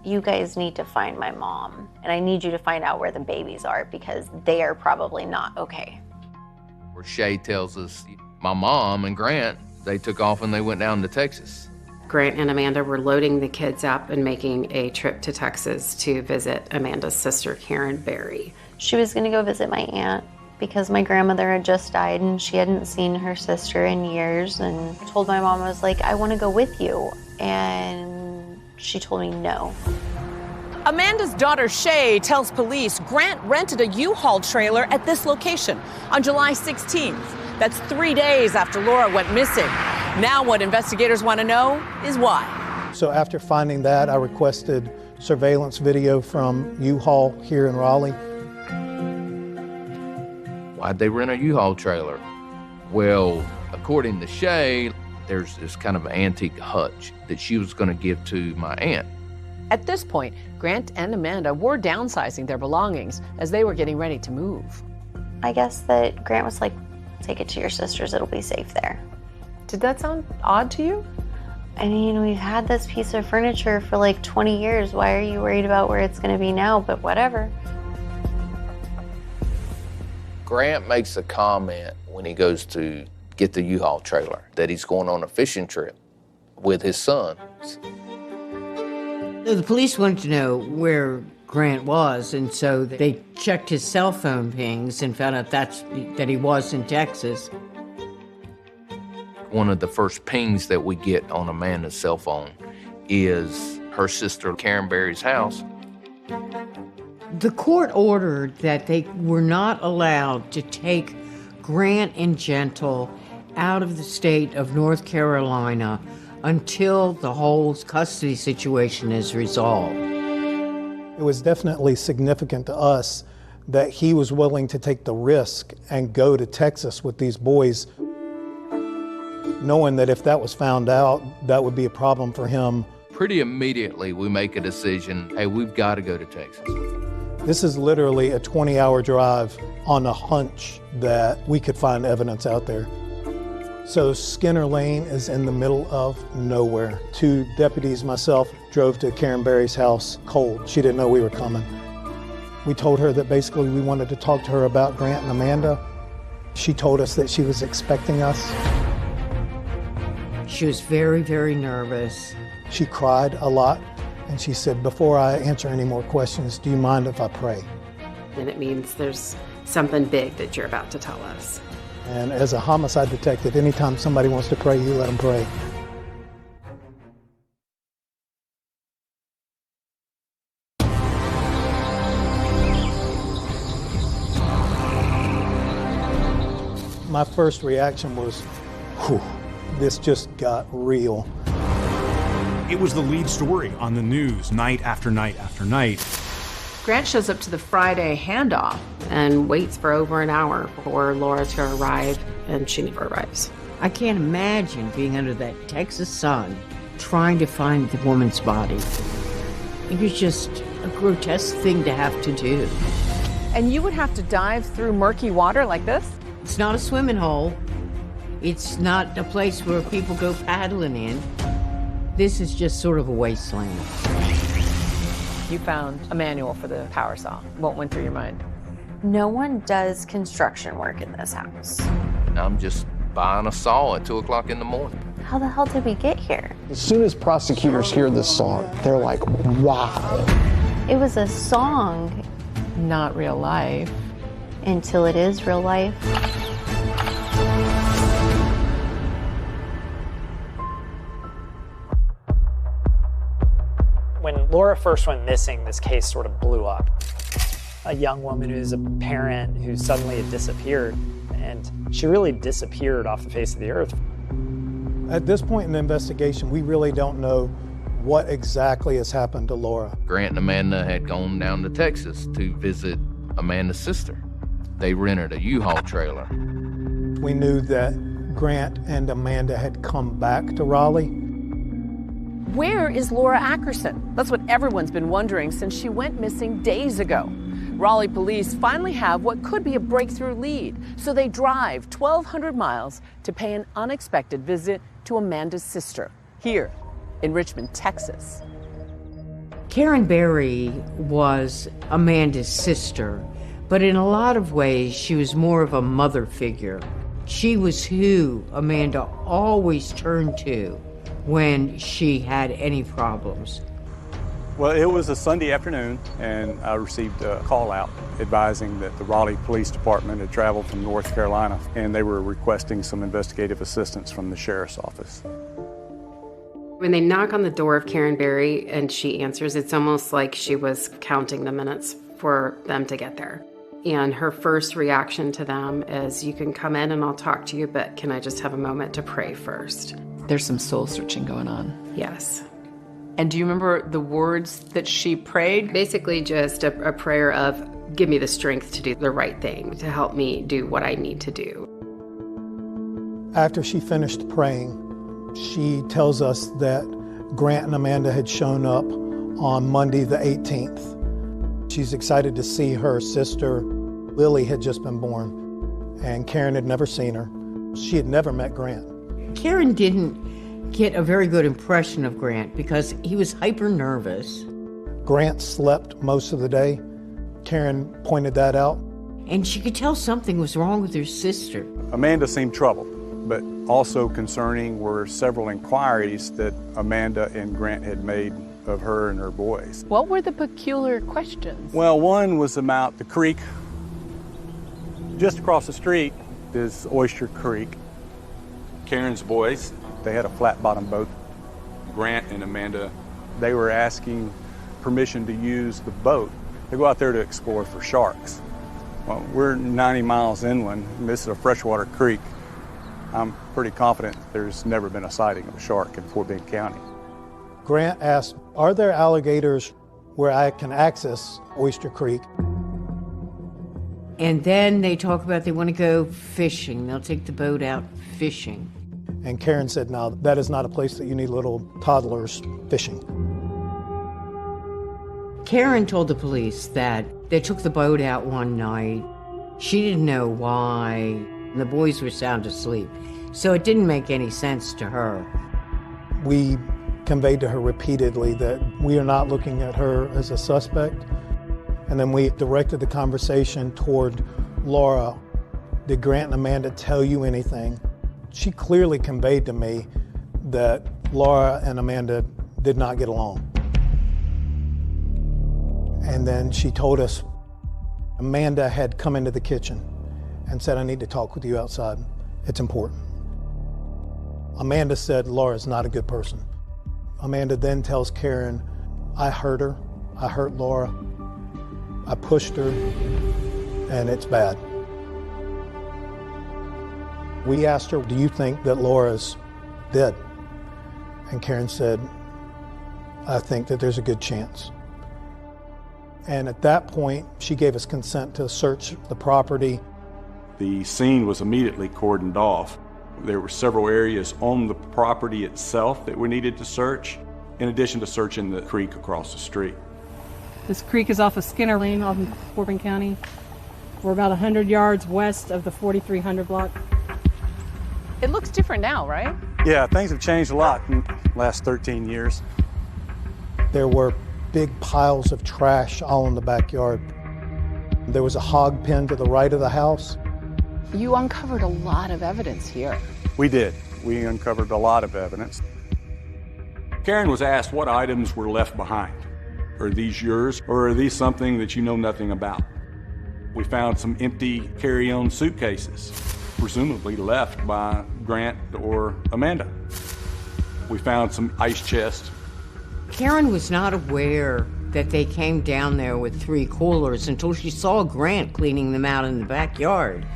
[SPEAKER 2] You guys need to find my mom. And I need you to find out where the babies are because they are probably not okay.
[SPEAKER 6] Where Shay tells us my mom and Grant, they took off and they went down to Texas.
[SPEAKER 19] Grant and Amanda were loading the kids up and making a trip to Texas to visit Amanda's sister, Karen Berry.
[SPEAKER 2] She was gonna go visit my aunt because my grandmother had just died and she hadn't seen her sister in years, and I told my mom, I was like, I wanna go with you. And she told me no.
[SPEAKER 5] Amanda's daughter, Shay, tells police Grant rented a U-Haul trailer at this location on July 16th. That's 3 days after Laura went missing. Now what investigators want to know is why.
[SPEAKER 21] So after finding that, I requested surveillance video from U-Haul here in Raleigh.
[SPEAKER 6] Why'd they rent a U-Haul trailer? Well, according to Shay, there's this kind of antique hutch that she was going to give to my aunt.
[SPEAKER 5] At this point, Grant and Amanda were downsizing their belongings as they were getting ready to move.
[SPEAKER 2] I guess that Grant was like, take it to your sister's, it'll be safe there.
[SPEAKER 5] Did that sound odd to you?
[SPEAKER 2] I mean, we've had this piece of furniture for like 20 years. Why are you worried about where it's gonna be now? But whatever.
[SPEAKER 6] Grant makes a comment when he goes to get the U-Haul trailer that he's going on a fishing trip with his son.
[SPEAKER 7] The police wanted to know where Grant was, and so they checked his cell phone pings and found out that he was in Texas.
[SPEAKER 6] One of the first pings that we get on Amanda's cell phone is her sister Karen Berry's house.
[SPEAKER 7] The court ordered that they were not allowed to take Grant and Gentle out of the state of North Carolina until the whole custody situation is resolved.
[SPEAKER 21] It was definitely significant to us that he was willing to take the risk and go to Texas with these boys, knowing that if that was found out, that would be a problem for him.
[SPEAKER 6] Pretty immediately, we make a decision, hey, we've got to go to Texas.
[SPEAKER 21] This is literally a 20-hour drive on a hunch that we could find evidence out there. So Skinner Lane is in the middle of nowhere. 2 deputies, myself, drove to Karen Berry's house cold. She didn't know we were coming. We told her that basically we wanted to talk to her about Grant and Amanda. She told us that she was expecting us.
[SPEAKER 7] She was very, very nervous.
[SPEAKER 21] She cried a lot, and she said, before I answer any more questions, do you mind if I pray?
[SPEAKER 19] And it means there's something big that you're about to tell us.
[SPEAKER 21] And as a homicide detective, anytime somebody wants to pray, you let them pray. My first reaction was, whew, this just got real.
[SPEAKER 20] It was the lead story on the news night after night after night.
[SPEAKER 19] Grant shows up to the Friday handoff and waits for over an hour for Laura to arrive, and she never arrives.
[SPEAKER 7] I can't imagine being under that Texas sun trying to find the woman's body. It was just a grotesque thing to have to do.
[SPEAKER 5] And you would have to dive through murky water like this?
[SPEAKER 7] It's not a swimming hole. It's not a place where people go paddling in. This is just sort of a wasteland.
[SPEAKER 5] You found a manual for the power saw. What went through your mind?
[SPEAKER 2] No one does construction work in this house.
[SPEAKER 6] I'm just buying a saw at 2 o'clock in the morning.
[SPEAKER 2] How the hell did we get here?
[SPEAKER 10] As soon as prosecutors hear this song, they're like, wow.
[SPEAKER 2] It was a song.
[SPEAKER 5] Not real life.
[SPEAKER 2] Until it is real life.
[SPEAKER 22] When Laura first went missing, this case sort of blew up. A young woman who's a parent who suddenly had disappeared, and she really disappeared off the face of the earth.
[SPEAKER 21] At this point in the investigation, we really don't know what exactly has happened to Laura.
[SPEAKER 6] Grant and Amanda had gone down to Texas to visit Amanda's sister. They rented a U-Haul trailer.
[SPEAKER 21] We knew that Grant and Amanda had come back to Raleigh.
[SPEAKER 5] Where is Laura Ackerson? That's what everyone's been wondering since she went missing days ago. Raleigh police finally have what could be a breakthrough lead, so they drive 1,200 miles to pay an unexpected visit to Amanda's sister, here in Richmond, Texas.
[SPEAKER 7] Karen Berry was Amanda's sister, but in a lot of ways, she was more of a mother figure. She was who Amanda always turned to when she had any problems.
[SPEAKER 12] Well, it was a Sunday afternoon, and I received a call out advising that the Raleigh Police Department had traveled from North Carolina, and they were requesting some investigative assistance from the sheriff's office.
[SPEAKER 19] When they knock on the door of Karen Berry and she answers, it's almost like she was counting the minutes for them to get there. And her first reaction to them is, you can come in and I'll talk to you, but can I just have a moment to pray first?
[SPEAKER 5] There's some soul searching going on.
[SPEAKER 19] Yes.
[SPEAKER 5] And do you remember the words that she prayed?
[SPEAKER 19] Basically just a prayer of, give me the strength to do the right thing, to help me do what I need to do.
[SPEAKER 21] After she finished praying, she tells us that Grant and Amanda had shown up on Monday the 18th. She's excited to see her sister. Lily had just been born, and Karen had never seen her. She had never met Grant.
[SPEAKER 7] Karen didn't get a very good impression of Grant because he was hyper nervous.
[SPEAKER 21] Grant slept most of the day. Karen pointed that out.
[SPEAKER 7] And she could tell something was wrong with her sister.
[SPEAKER 12] Amanda seemed troubled, but also concerning were several inquiries that Amanda and Grant had made of her and her boys.
[SPEAKER 5] What were the peculiar questions?
[SPEAKER 12] Well, one was about the creek. Just across the street is Oyster Creek. Karen's boys, they had a flat-bottom boat. Grant and Amanda, they were asking permission to use the boat to go out there to explore for sharks. Well, we're 90 miles inland, and this is a freshwater creek. I'm pretty confident there's never been a sighting of a shark in Fort Bend County.
[SPEAKER 21] Grant asked, are there alligators where I can access Oyster Creek?
[SPEAKER 7] And then they talk about they want to go fishing. They'll take the boat out fishing.
[SPEAKER 21] And Karen said, no, that is not a place that you need little toddlers fishing.
[SPEAKER 7] Karen told the police that they took the boat out one night. She didn't know why. The boys were sound asleep. So it didn't make any sense to her.
[SPEAKER 21] We conveyed to her repeatedly that we are not looking at her as a suspect. And then we directed the conversation toward Laura. Did Grant and Amanda tell you anything? She clearly conveyed to me that Laura and Amanda did not get along. And then she told us Amanda had come into the kitchen and said, I need to talk with you outside. It's important. Amanda said Laura's not a good person. Amanda then tells Karen, I hurt her, I hurt Laura, I pushed her, and it's bad. We asked her, do you think that Laura's dead? And Karen said, I think that there's a good chance. And at that point, she gave us consent to search the property.
[SPEAKER 12] The scene was immediately cordoned off. There were several areas on the property itself that we needed to search. in addition to searching the creek across the street.
[SPEAKER 8] This creek is off of Skinner Lane, off in Corbin County. We're about 100 yards west of the 4300 block.
[SPEAKER 5] It looks different now, right?
[SPEAKER 12] Yeah, things have changed a lot in the last 13 years.
[SPEAKER 21] There were big piles of trash all in the backyard. There was a hog pen to the right of the house.
[SPEAKER 5] You uncovered a lot of evidence here.
[SPEAKER 12] We did. We uncovered a lot of evidence. Karen was asked what items were left behind. Are these yours, or are these something that you know nothing about? We found some empty carry-on suitcases, presumably left by Grant or Amanda. We found some ice chests.
[SPEAKER 7] Karen was not aware that they came down there with 3 coolers until she saw Grant cleaning them out in the backyard.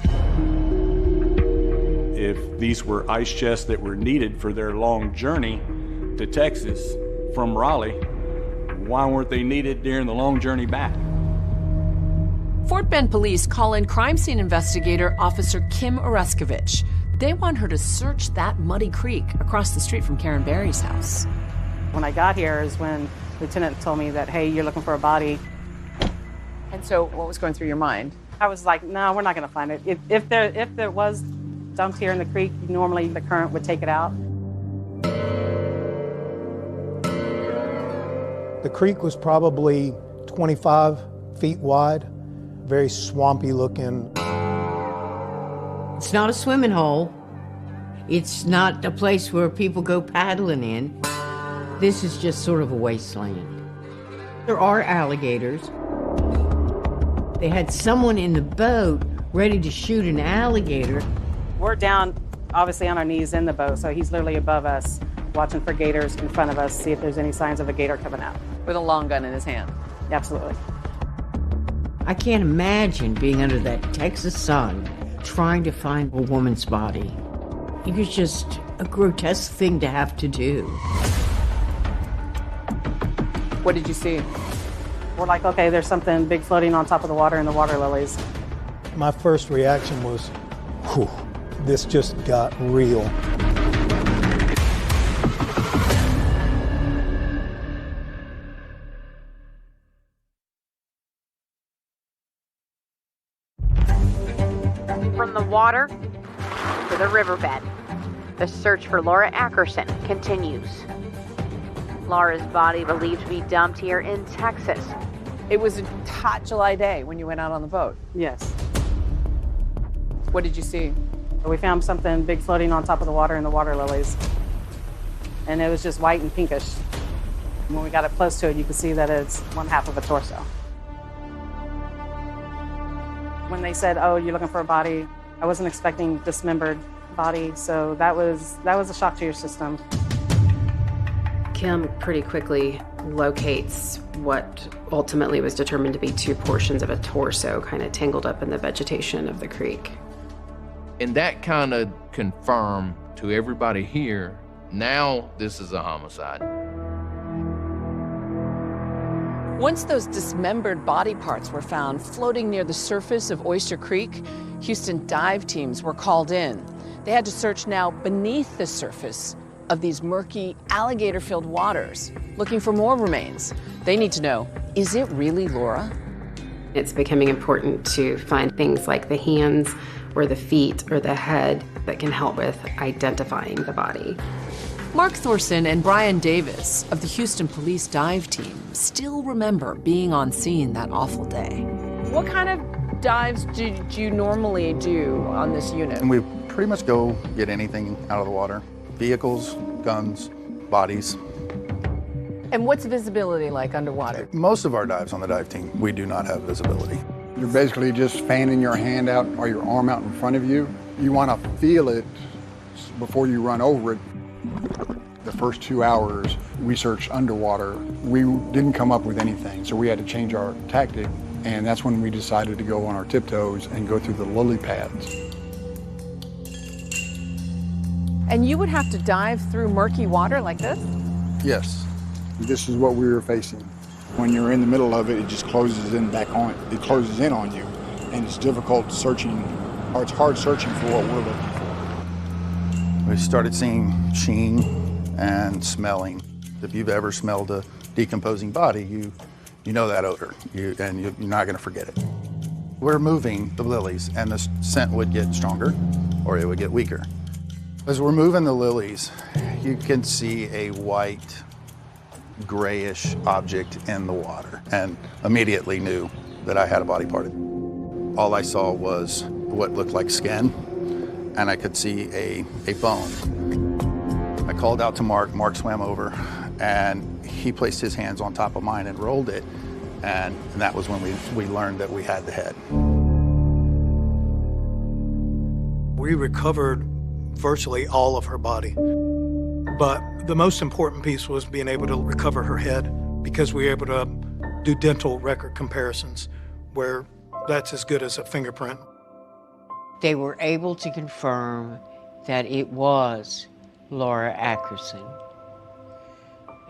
[SPEAKER 12] If these were ice chests that were needed for their long journey to Texas from Raleigh, why weren't they needed during the long journey back?
[SPEAKER 5] Fort Bend police call in crime scene investigator Officer Kim Oreskevich. They want her to search that muddy creek across the street from Karen Berry's house.
[SPEAKER 14] When I got here is when Lieutenant told me that, hey, you're looking for a body.
[SPEAKER 5] And so what was going through your mind?
[SPEAKER 14] I was like, no, we're not going to find it. If there was dumped here in the creek, normally the current would take it out.
[SPEAKER 21] The creek was probably 25 feet wide, very swampy looking.
[SPEAKER 7] It's not a swimming hole. It's not a place where people go paddling in. This is just sort of a wasteland. There are alligators. They had someone in the boat ready to shoot an alligator.
[SPEAKER 14] We're down, obviously, on our knees in the boat, so he's literally above us, watching for gators in front of us, see if there's any signs of a gator coming out.
[SPEAKER 5] With a long gun in his hand.
[SPEAKER 14] Absolutely.
[SPEAKER 7] I can't imagine being under that Texas sun trying to find a woman's body. It was just a grotesque thing to have to do.
[SPEAKER 5] What did you see?
[SPEAKER 14] We're like, okay, there's something big floating on top of the water and the water lilies.
[SPEAKER 21] My first reaction was, whew, this just got real.
[SPEAKER 16] From the water to the riverbed, the search for Laura Ackerson continues. Laura's body believed to be dumped here in Texas.
[SPEAKER 5] It was a hot July day when you went out on the boat.
[SPEAKER 14] Yes.
[SPEAKER 5] What did you see?
[SPEAKER 14] We found something big floating on top of the water and the water lilies. And it was just white and pinkish. When we got up close to it, you could see that it's one half of a torso. When they said, oh, you're looking for a body, I wasn't expecting dismembered body, so that was a shock to your system.
[SPEAKER 19] Kim pretty quickly locates what ultimately was determined to be 2 portions of a torso kind of tangled up in the vegetation of the creek.
[SPEAKER 6] And that kind of confirmed to everybody here, now this is a homicide.
[SPEAKER 5] Once those dismembered body parts were found floating near the surface of Oyster Creek, Houston dive teams were called in. They had to search now beneath the surface of these murky, alligator-filled waters, looking for more remains. They need to know, is it really Laura?
[SPEAKER 19] It's becoming important to find things like the hands or the feet or the head that can help with identifying the body.
[SPEAKER 5] Mark Thorson and Brian Davis of the Houston Police Dive Team still remember being on scene that awful day. What kind of dives do you normally do on this unit?
[SPEAKER 24] And we pretty much go get anything out of the water. Vehicles, guns, bodies.
[SPEAKER 5] And what's visibility like underwater?
[SPEAKER 24] Most of our dives on the dive team, we do not have visibility.
[SPEAKER 25] You're basically just fanning your hand out or your arm out in front of you. You want to feel it before you run over it. The first 2 hours, we searched underwater. We didn't come up with anything, so we had to change our tactic, and that's when we decided to go on our tiptoes and go through the lily pads.
[SPEAKER 5] And you would have to dive through murky water like this?
[SPEAKER 25] Yes. This is what we were facing. When you're in the middle of it, it just closes in back on. It closes in on you, and it's difficult searching, or it's hard searching for what we're looking for.
[SPEAKER 24] We started seeing sheen and smelling. If you've ever smelled a decomposing body, you know that odor, and you're not going to forget it. We're moving the lilies, and the scent would get stronger, or it would get weaker. As we're moving the lilies, you can see a white, grayish object in the water, and immediately knew that I had a body part. All I saw was what looked like skin, and I could see a bone. I called out to Mark. Mark swam over, and he placed his hands on top of mine and rolled it, and that was when we learned that we had the head.
[SPEAKER 21] We recovered virtually all of her body, but the most important piece was being able to recover her head, because we were able to do dental record comparisons where that's as good as a fingerprint.
[SPEAKER 7] They were able to confirm that it was Laura Ackerson,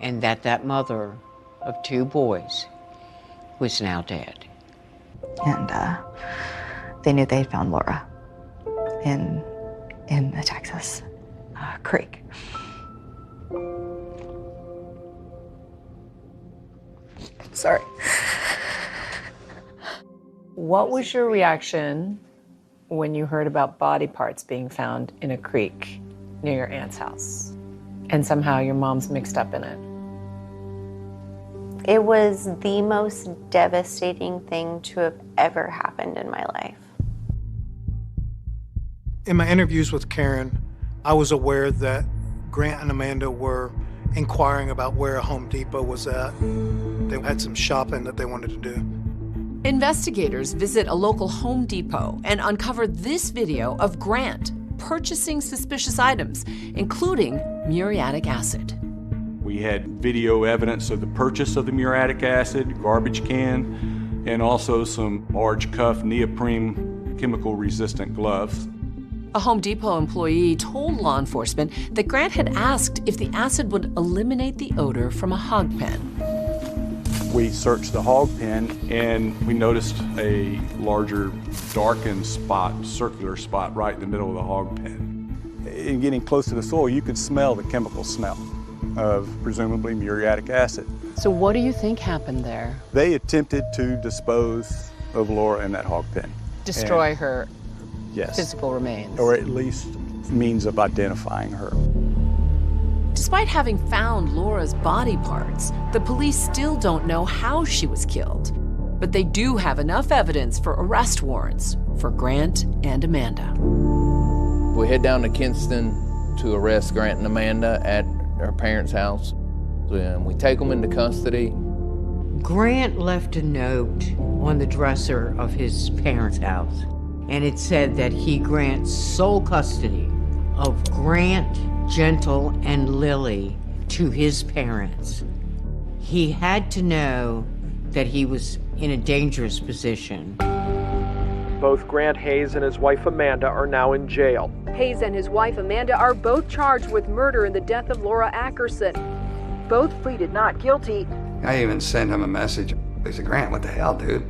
[SPEAKER 7] and that mother of 2 boys was now dead.
[SPEAKER 15] And they knew they had found Laura in the Texas creek. Sorry.
[SPEAKER 23] What was your reaction when you heard about body parts being found in a creek near your aunt's house, and somehow your mom's mixed up in it?
[SPEAKER 2] It was the most devastating thing to have ever happened in my life.
[SPEAKER 21] In my interviews with Karen, I was aware that Grant and Amanda were inquiring about where a Home Depot was at. They had some shopping that they wanted to do.
[SPEAKER 5] Investigators visit a local Home Depot and uncover this video of Grant purchasing suspicious items, including muriatic acid.
[SPEAKER 12] We had video evidence of the purchase of the muriatic acid, garbage can, and also some large cuff neoprene chemical-resistant gloves.
[SPEAKER 5] A Home Depot employee told law enforcement that Grant had asked if the acid would eliminate the odor from a hog pen.
[SPEAKER 12] We searched the hog pen, and we noticed a larger darkened spot, circular spot, right in the middle of the hog pen. In getting close to the soil, you could smell the chemical smell of presumably muriatic acid.
[SPEAKER 23] So what do you think happened there?
[SPEAKER 12] They attempted to dispose of Laura in that hog pen.
[SPEAKER 23] Destroy her
[SPEAKER 12] Yes.
[SPEAKER 23] physical remains.
[SPEAKER 12] Or at least means of identifying her.
[SPEAKER 5] Despite having found Laura's body parts, the police still don't know how she was killed. But they do have enough evidence for arrest warrants for Grant and Amanda.
[SPEAKER 6] We head down to Kinston to arrest Grant and Amanda at her parents' house. And we take them into custody.
[SPEAKER 7] Grant left a note on the dresser of his parents' house, and it said that he grants sole custody of Grant, Gentle, and Lily to his parents. He had to know that he was in a dangerous position.
[SPEAKER 3] Both Grant Hayes and his wife Amanda are now in jail.
[SPEAKER 9] Hayes and his wife Amanda are both charged with murder in the death of Laura Ackerson. Both pleaded not guilty.
[SPEAKER 13] I even sent him a message. He said, Grant, what the hell, dude?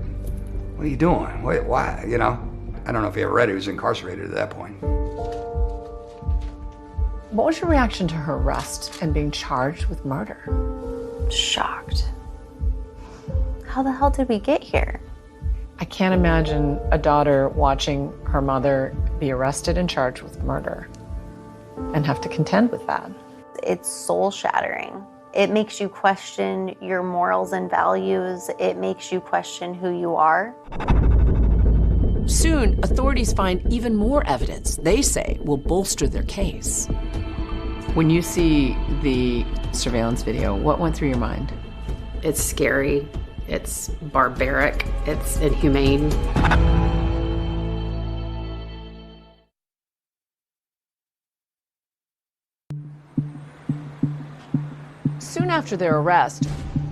[SPEAKER 13] What are you doing? Wait, why? You know? I don't know if he ever read it. He was incarcerated at that point.
[SPEAKER 23] What was your reaction to her arrest and being charged with murder?
[SPEAKER 2] Shocked. How the hell did we get here?
[SPEAKER 23] I can't imagine a daughter watching her mother be arrested and charged with murder and have to contend with that.
[SPEAKER 2] It's soul shattering. It makes you question your morals and values. It makes you question who you are.
[SPEAKER 5] Soon, authorities find even more evidence they say will bolster their case.
[SPEAKER 23] When you see the surveillance video, what went through your mind?
[SPEAKER 19] It's scary, it's barbaric, it's inhumane.
[SPEAKER 5] Soon after their arrest,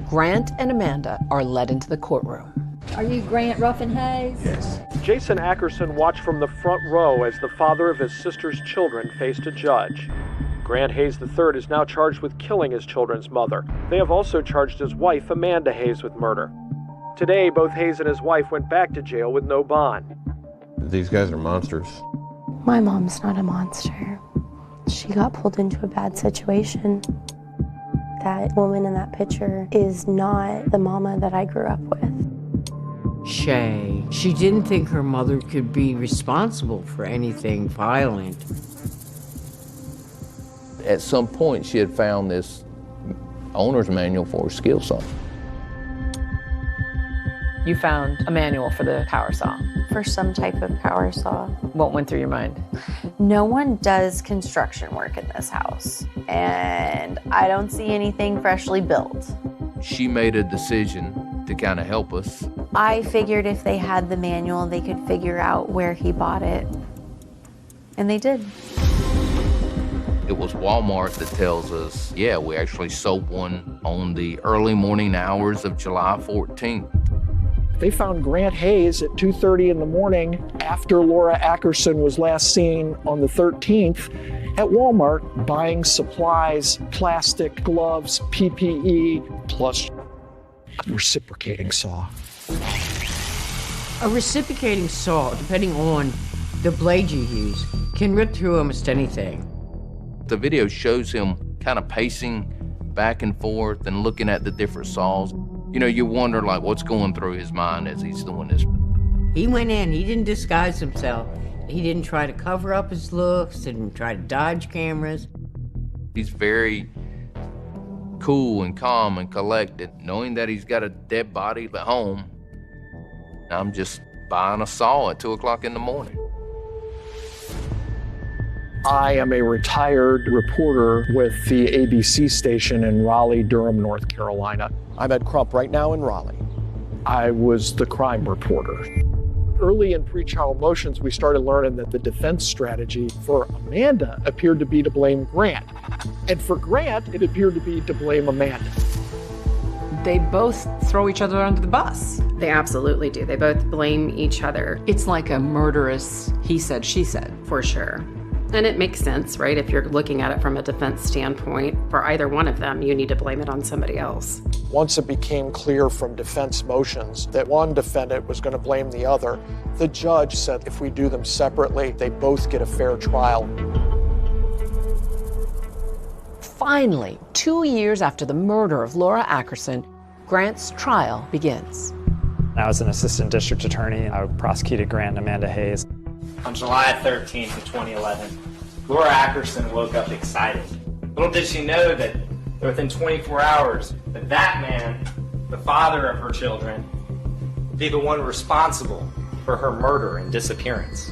[SPEAKER 5] Grant and Amanda are led into the courtroom.
[SPEAKER 9] Are you Grant Ruffin Hayes?
[SPEAKER 12] Yes.
[SPEAKER 3] Jason Ackerson watched from the front row as the father of his sister's children faced a judge. Grant Hayes III is now charged with killing his children's mother. They have also charged his wife, Amanda Hayes, with murder. Today, both Hayes and his wife went back to jail with no bond.
[SPEAKER 17] These guys are monsters.
[SPEAKER 2] My mom's not a monster. She got pulled into a bad situation. that woman in that picture is not the mama that I grew up with.
[SPEAKER 7] Shay, she didn't think her mother could be responsible for anything violent.
[SPEAKER 6] At some point, she had found this owner's manual for a skill saw.
[SPEAKER 23] You found a manual for the power saw.
[SPEAKER 2] For some type of power saw.
[SPEAKER 23] What went through your mind?
[SPEAKER 2] No one does construction work in this house, and I don't see anything freshly built.
[SPEAKER 6] She made a decision to kind of help us.
[SPEAKER 2] I figured if they had the manual, they could figure out where he bought it, and they did.
[SPEAKER 6] It was Walmart that tells us, yeah, we actually sold one on the early morning hours of July 14th.
[SPEAKER 3] They found Grant Hayes at 2:30 in the morning after Laura Ackerson was last seen on the 13th at Walmart buying supplies, plastic, gloves, PPE, plus a reciprocating saw.
[SPEAKER 7] A reciprocating saw, depending on the blade you use, can rip through almost anything.
[SPEAKER 6] The video shows him kind of pacing back and forth and looking at the different saws. You know, you wonder, like, what's going through his mind as he's doing this.
[SPEAKER 7] He went in, he didn't disguise himself. He didn't try to cover up his looks, didn't try to dodge cameras.
[SPEAKER 6] He's very cool and calm and collected, knowing that he's got a dead body at home. I'm just buying a saw at 2 o'clock in the morning.
[SPEAKER 3] I am a retired reporter with the ABC station in Raleigh, Durham, North Carolina.
[SPEAKER 1] I'm Ed Crump right now in Raleigh.
[SPEAKER 3] I was the crime reporter. Early in pretrial motions, we started learning that the defense strategy for Amanda appeared to be to blame Grant. And for Grant, it appeared to be to blame Amanda.
[SPEAKER 23] They both throw each other under the bus.
[SPEAKER 19] They absolutely do. They both blame each other.
[SPEAKER 23] It's like a murderous he said, she said.
[SPEAKER 19] For sure. And it makes sense, right? If you're looking at it from a defense standpoint, for either one of them, you need to blame it on somebody else.
[SPEAKER 3] Once it became clear from defense motions that one defendant was going to blame the other, the judge said if we do them separately, they both get a fair trial.
[SPEAKER 5] Finally, 2 years after the murder of Laura Ackerson, Grant's trial begins.
[SPEAKER 22] I was an assistant district attorney, and I prosecuted Grant and Amanda Hayes.
[SPEAKER 4] On July 13th of 2011, Laura Ackerson woke up excited. Little did she know that within 24 hours, that man, the father of her children, would be the one responsible for her murder and disappearance.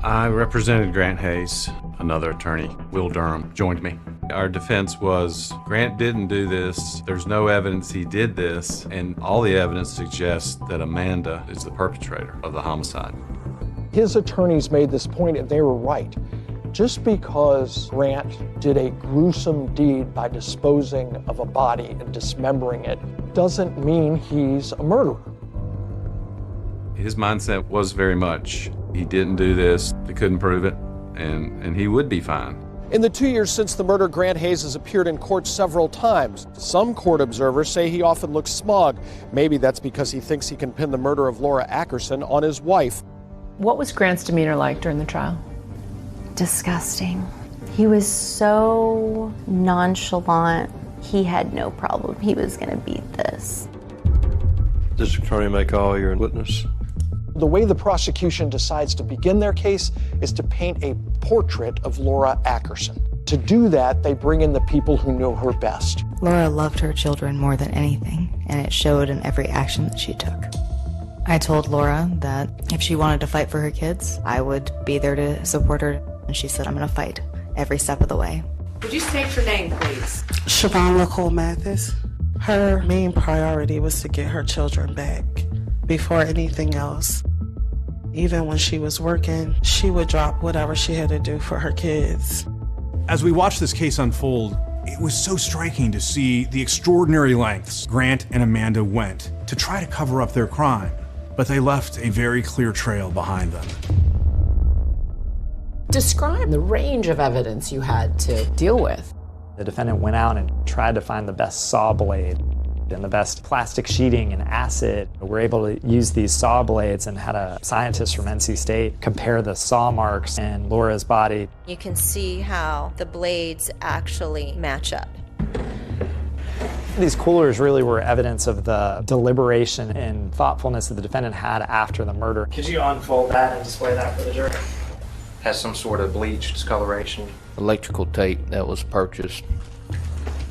[SPEAKER 12] I represented Grant Hayes. Another attorney, Will Durham, joined me. Our defense was, Grant didn't do this, there's no evidence he did this, and all the evidence suggests that Amanda is the perpetrator of the homicide.
[SPEAKER 3] His attorneys made this point, and they were right. Just because Grant did a gruesome deed by disposing of a body and dismembering it doesn't mean he's a murderer.
[SPEAKER 12] His mindset was very much, he didn't do this, they couldn't prove it, and he would be fine.
[SPEAKER 1] In the 2 years since the murder, Grant Hayes has appeared in court several times. Some court observers say he often looks smug. Maybe that's because he thinks he can pin the murder of Laura Ackerson on his wife.
[SPEAKER 23] What was Grant's demeanor like during the trial?
[SPEAKER 2] Disgusting. He was so nonchalant. He had no problem. He was going to beat this.
[SPEAKER 17] District Attorney may call your witness.
[SPEAKER 3] The way the prosecution decides to begin their case is to paint a portrait of Laura Ackerson. To do that, they bring in the people who know her best.
[SPEAKER 15] Laura loved her children more than anything, and it showed in every action that she took. I told Laura that if she wanted to fight for her kids, I would be there to support her. And she said, I'm going to fight every step of the way.
[SPEAKER 5] Would you state your name, please?
[SPEAKER 11] Siobhan Nicole Mathis. Her main priority was to get her children back before anything else. Even when she was working, she would drop whatever she had to do for her kids.
[SPEAKER 18] As we watched this case unfold, it was so striking to see the extraordinary lengths Grant and Amanda went to try to cover up their crime, but they left a very clear trail behind them.
[SPEAKER 5] Describe the range of evidence you had to deal with.
[SPEAKER 22] The defendant went out and tried to find the best saw blade and the best plastic sheeting and acid. We're able to use these saw blades and had a scientist from NC State compare the saw marks in Laura's body.
[SPEAKER 20] You can see how the blades actually match up.
[SPEAKER 22] These coolers really were evidence of the deliberation and thoughtfulness that the defendant had after the murder.
[SPEAKER 8] Could you unfold that and display that for the jury? Has some sort of bleach discoloration.
[SPEAKER 6] Electrical tape that was purchased.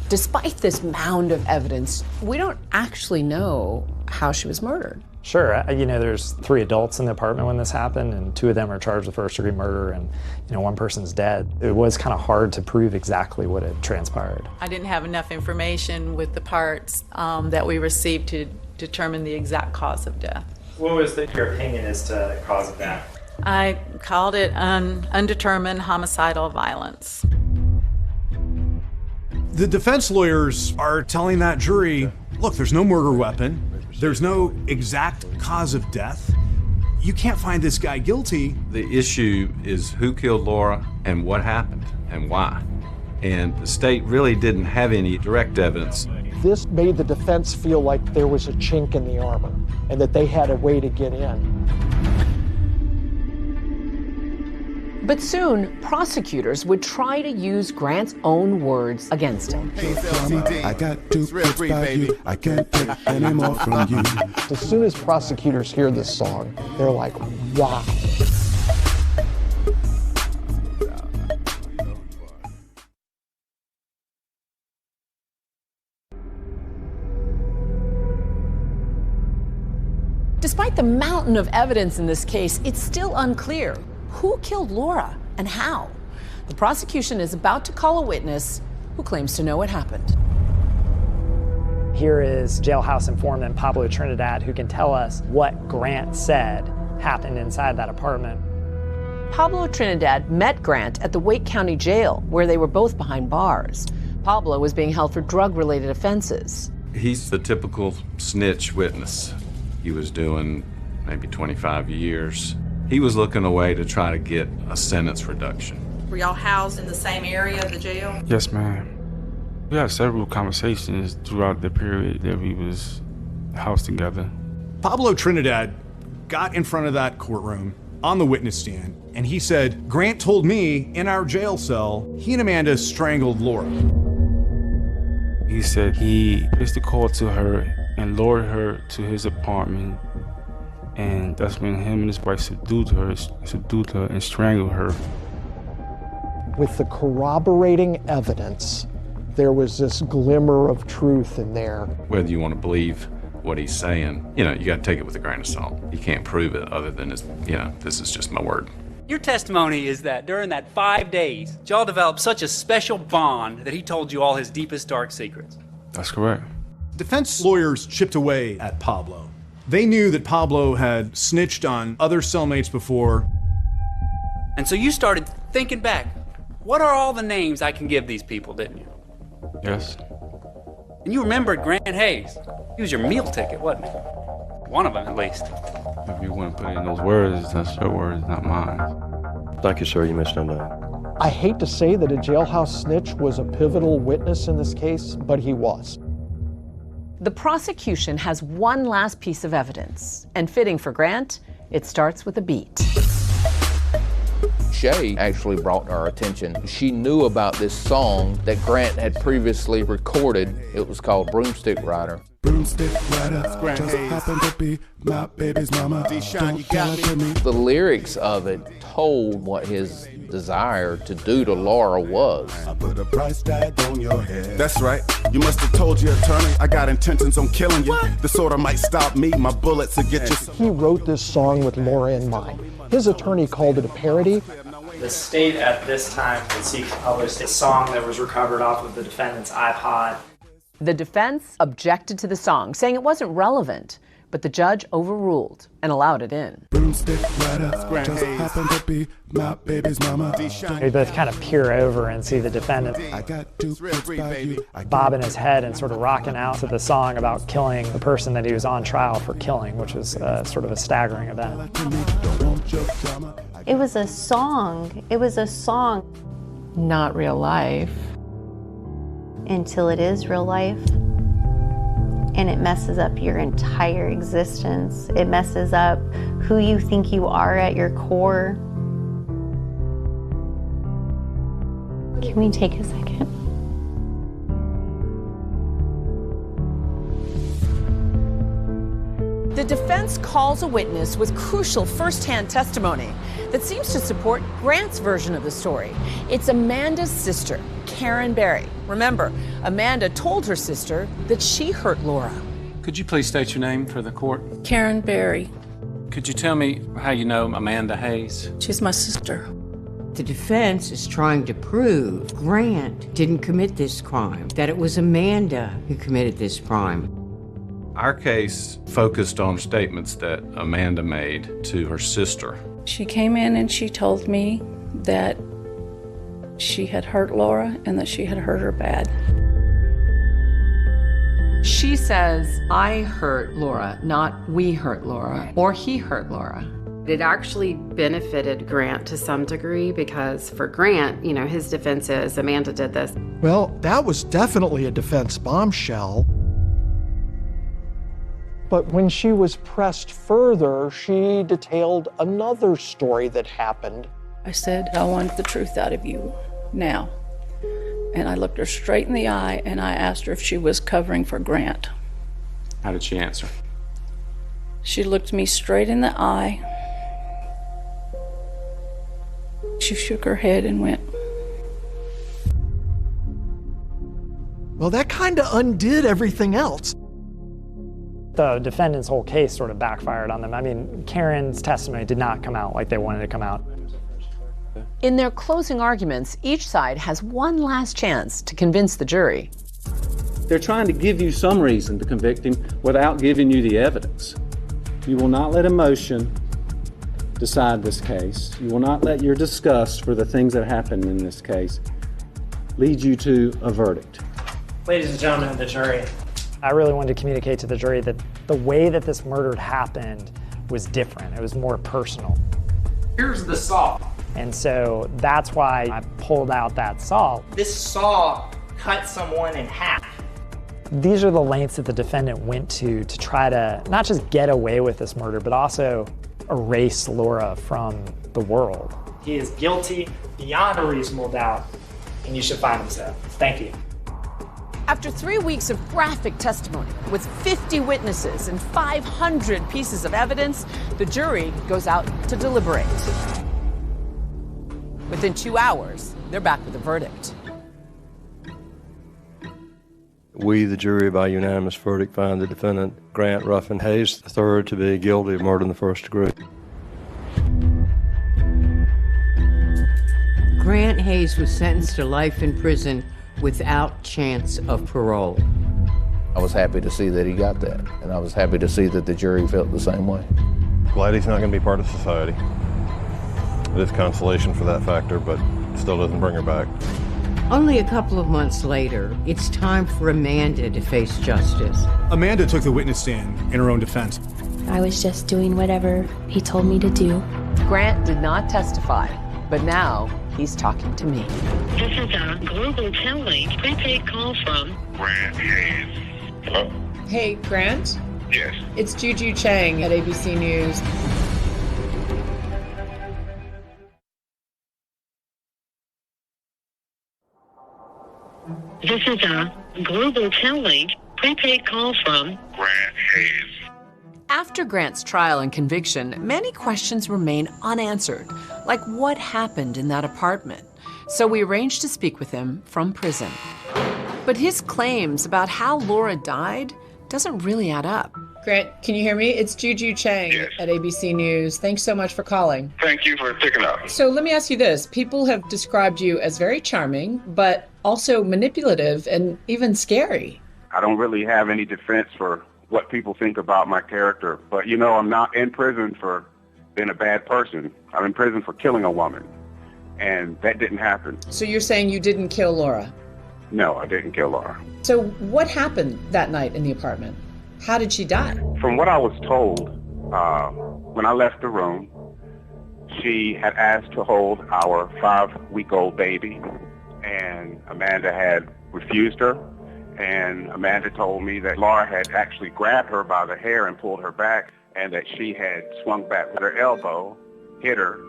[SPEAKER 5] Despite this mound of evidence, we don't actually know how she was murdered.
[SPEAKER 22] Sure, there's 3 adults in the apartment when this happened, and 2 of them are charged with first-degree murder, and 1 person's dead. It was kind of hard to prove exactly what had transpired.
[SPEAKER 10] I didn't have enough information with the parts that we received to determine the exact cause of death.
[SPEAKER 8] What was your opinion as to the cause of death?
[SPEAKER 10] I called it undetermined homicidal violence.
[SPEAKER 18] The defense lawyers are telling that jury, look, there's no murder weapon. There's no exact cause of death. You can't find this guy guilty.
[SPEAKER 14] The issue is who killed Laura and what happened and why. And the state really didn't have any direct evidence.
[SPEAKER 1] This made the defense feel like there was a chink in the armor and that they had a way to get in.
[SPEAKER 5] But soon, prosecutors would try to use Grant's own words against him.
[SPEAKER 16] I got 2 kids by you. I can't take any more from you.
[SPEAKER 1] As soon as prosecutors hear this song, they're like, wow.
[SPEAKER 5] Despite the mountain of evidence in this case, it's still unclear who killed Laura and how. The prosecution is about to call a witness who claims to know what happened.
[SPEAKER 22] Here is jailhouse informant Pablo Trinidad, who can tell us what Grant said happened inside that apartment.
[SPEAKER 5] Pablo Trinidad met Grant at the Wake County Jail, where they were both behind bars. Pablo was being held for drug-related offenses.
[SPEAKER 14] He's the typical snitch witness. He was doing maybe 25 years. He was looking a way to try to get a sentence reduction.
[SPEAKER 10] Were y'all housed in the same area of the jail?
[SPEAKER 20] Yes, ma'am. We had several conversations throughout the period that we was housed together.
[SPEAKER 18] Pablo Trinidad got in front of that courtroom on the witness stand, and he said, Grant told me in our jail cell, he and Amanda strangled Laura.
[SPEAKER 20] He said he placed a call to her and lured her to his apartment. And that's when him and his wife subdued her and strangled her.
[SPEAKER 1] With the corroborating evidence, there was this glimmer of truth in there.
[SPEAKER 14] Whether you want to believe what he's saying, you got to take it with a grain of salt. You can't prove it other than this is just my word.
[SPEAKER 26] Your testimony is that during that 5 days, y'all developed such a special bond that he told you all his deepest, dark secrets.
[SPEAKER 20] That's correct.
[SPEAKER 18] Defense lawyers chipped away at Pablo. They knew that Pablo had snitched on other cellmates before.
[SPEAKER 26] And so you started thinking back, what are all the names I can give these people, didn't you?
[SPEAKER 20] Yes.
[SPEAKER 26] And you remembered Grant Hayes. He was your meal ticket, wasn't he? One of them, at least.
[SPEAKER 20] If you want to put in those words, that's your words, not mine.
[SPEAKER 17] Thank you, sir. You missed on that.
[SPEAKER 1] I hate to say that a jailhouse snitch was a pivotal witness in this case, but he was.
[SPEAKER 5] The prosecution has one last piece of evidence, and fitting for Grant, it starts with a beat.
[SPEAKER 6] Shay actually brought to our attention. She knew about this song that Grant had previously recorded. It was called Broomstick Rider.
[SPEAKER 16] Broomstick Rider, just happened to be my baby's mama. Don't tell it to me.
[SPEAKER 6] The lyrics of it told what his desire to do to Laura was.
[SPEAKER 16] I put a price tag on your head. That's right. You must have told your attorney I got intentions on killing you. What? The sort of might stop me, my bullets to get you.
[SPEAKER 1] He wrote this song with Laura in mind. His attorney called it a parody.
[SPEAKER 8] The state at this time would seek to publish a song that was recovered off of the defendant's iPod.
[SPEAKER 5] The defense objected to the song, saying it wasn't relevant, but the judge overruled and allowed it in.
[SPEAKER 16] Broomstick Rider, just happened to be my baby's mama.
[SPEAKER 22] We both kind of peer over and see the defendant bobbing his head and sort of rocking out to the song about killing the person that he was on trial for killing, which was sort of a staggering event.
[SPEAKER 2] It was a song. It was a song.
[SPEAKER 23] Not real life.
[SPEAKER 2] Until it is real life. And it messes up your entire existence. It messes up who you think you are at your core. Can we take a second?
[SPEAKER 5] The defense calls a witness with crucial first-hand testimony that seems to support Grant's version of the story. It's Amanda's sister, Karen Berry. Remember, Amanda told her sister that she hurt Laura.
[SPEAKER 26] Could you please state your name for the court?
[SPEAKER 7] Karen Berry.
[SPEAKER 26] Could you tell me how you know Amanda Hayes?
[SPEAKER 7] She's my sister.
[SPEAKER 9] The defense is trying to prove Grant didn't commit this crime, that it was Amanda who committed this crime.
[SPEAKER 14] Our case focused on statements that Amanda made to her sister.
[SPEAKER 7] She came in and she told me that she had hurt Laura and that she had hurt her bad.
[SPEAKER 13] She says, I hurt Laura, not we hurt Laura, or he hurt Laura.
[SPEAKER 19] It actually benefited Grant to some degree because for Grant, you know, his defense is Amanda did this.
[SPEAKER 1] Well, that was definitely a defense bombshell. But when she was pressed further, she detailed another story that happened.
[SPEAKER 7] I said, I want the truth out of you now. And I looked her straight in the eye and I asked her if she was covering for Grant.
[SPEAKER 26] How did she answer?
[SPEAKER 7] She looked me straight in the eye. She shook her head and went.
[SPEAKER 1] Well, that kind of undid everything else.
[SPEAKER 22] The defendant's whole case sort of backfired on them. I mean, Karen's testimony did not come out like they wanted to come out.
[SPEAKER 5] In their closing arguments, each side has one last chance to convince the jury.
[SPEAKER 21] They're trying to give you some reason to convict him without giving you the evidence. You will not let emotion decide this case. You will not let your disgust for the things that happened in this case lead you to a verdict.
[SPEAKER 8] Ladies and gentlemen of the jury.
[SPEAKER 22] I really wanted to communicate to the jury that the way that this murder happened was different. It was more personal.
[SPEAKER 4] Here's the saw.
[SPEAKER 22] And so that's why I pulled out that saw.
[SPEAKER 4] This saw cut someone in half.
[SPEAKER 22] These are the lengths that the defendant went to try to not just get away with this murder, but also erase Laura from the world.
[SPEAKER 8] He is guilty beyond a reasonable doubt, and you should find him so. Thank you.
[SPEAKER 5] After 3 weeks of graphic testimony with 50 witnesses and 500 pieces of evidence, the jury goes out to deliberate. Within 2 hours, they're back with a verdict.
[SPEAKER 17] We, the jury, by unanimous verdict, find the defendant, Grant Ruffin Hayes III, to be guilty of murder in the first degree.
[SPEAKER 9] Grant Hayes was sentenced to life in prison without chance of parole.
[SPEAKER 6] I was happy to see that he got that, and I was happy to see that the jury felt the same way.
[SPEAKER 17] Glad he's not going to be part of society. It is consolation for that factor, but still doesn't bring her back.
[SPEAKER 9] Only a couple of months later, it's time for Amanda to face justice.
[SPEAKER 18] Amanda took the witness stand in her own defense.
[SPEAKER 24] I was just doing whatever he told me to do.
[SPEAKER 5] Grant did not testify, but now he's talking to me.
[SPEAKER 25] This is a Global Tele prepaid call from
[SPEAKER 27] Grant Hayes. Hello?
[SPEAKER 23] Hey, Grant?
[SPEAKER 27] Yes.
[SPEAKER 23] It's Juju Chang at ABC News.
[SPEAKER 25] This is a Global Tele prepaid call from
[SPEAKER 27] Grant Hayes.
[SPEAKER 5] After Grant's trial and conviction, many questions remain unanswered, like what happened in that apartment. So we arranged to speak with him from prison. But his claims about how Laura died doesn't really add up.
[SPEAKER 23] Grant, can you hear me? It's Juju Chang at ABC News. Thanks so much for calling.
[SPEAKER 27] Thank you for picking up.
[SPEAKER 23] So let me ask you this. People have described you as very charming, but also manipulative and even scary.
[SPEAKER 27] I don't really have any defense for what people think about my character, but you know, I'm not in prison for being a bad person. I'm in prison for killing a woman, and that didn't happen.
[SPEAKER 23] So you're saying you didn't kill Laura?
[SPEAKER 27] No, I didn't kill Laura.
[SPEAKER 23] So what happened that night in the apartment? How did she die?
[SPEAKER 27] From what I was told, when I left the room, she had asked to hold our 5-week-old baby, and Amanda had refused her. And Amanda told me that Laura had actually grabbed her by the hair and pulled her back, and that she had swung back with her elbow, hit her,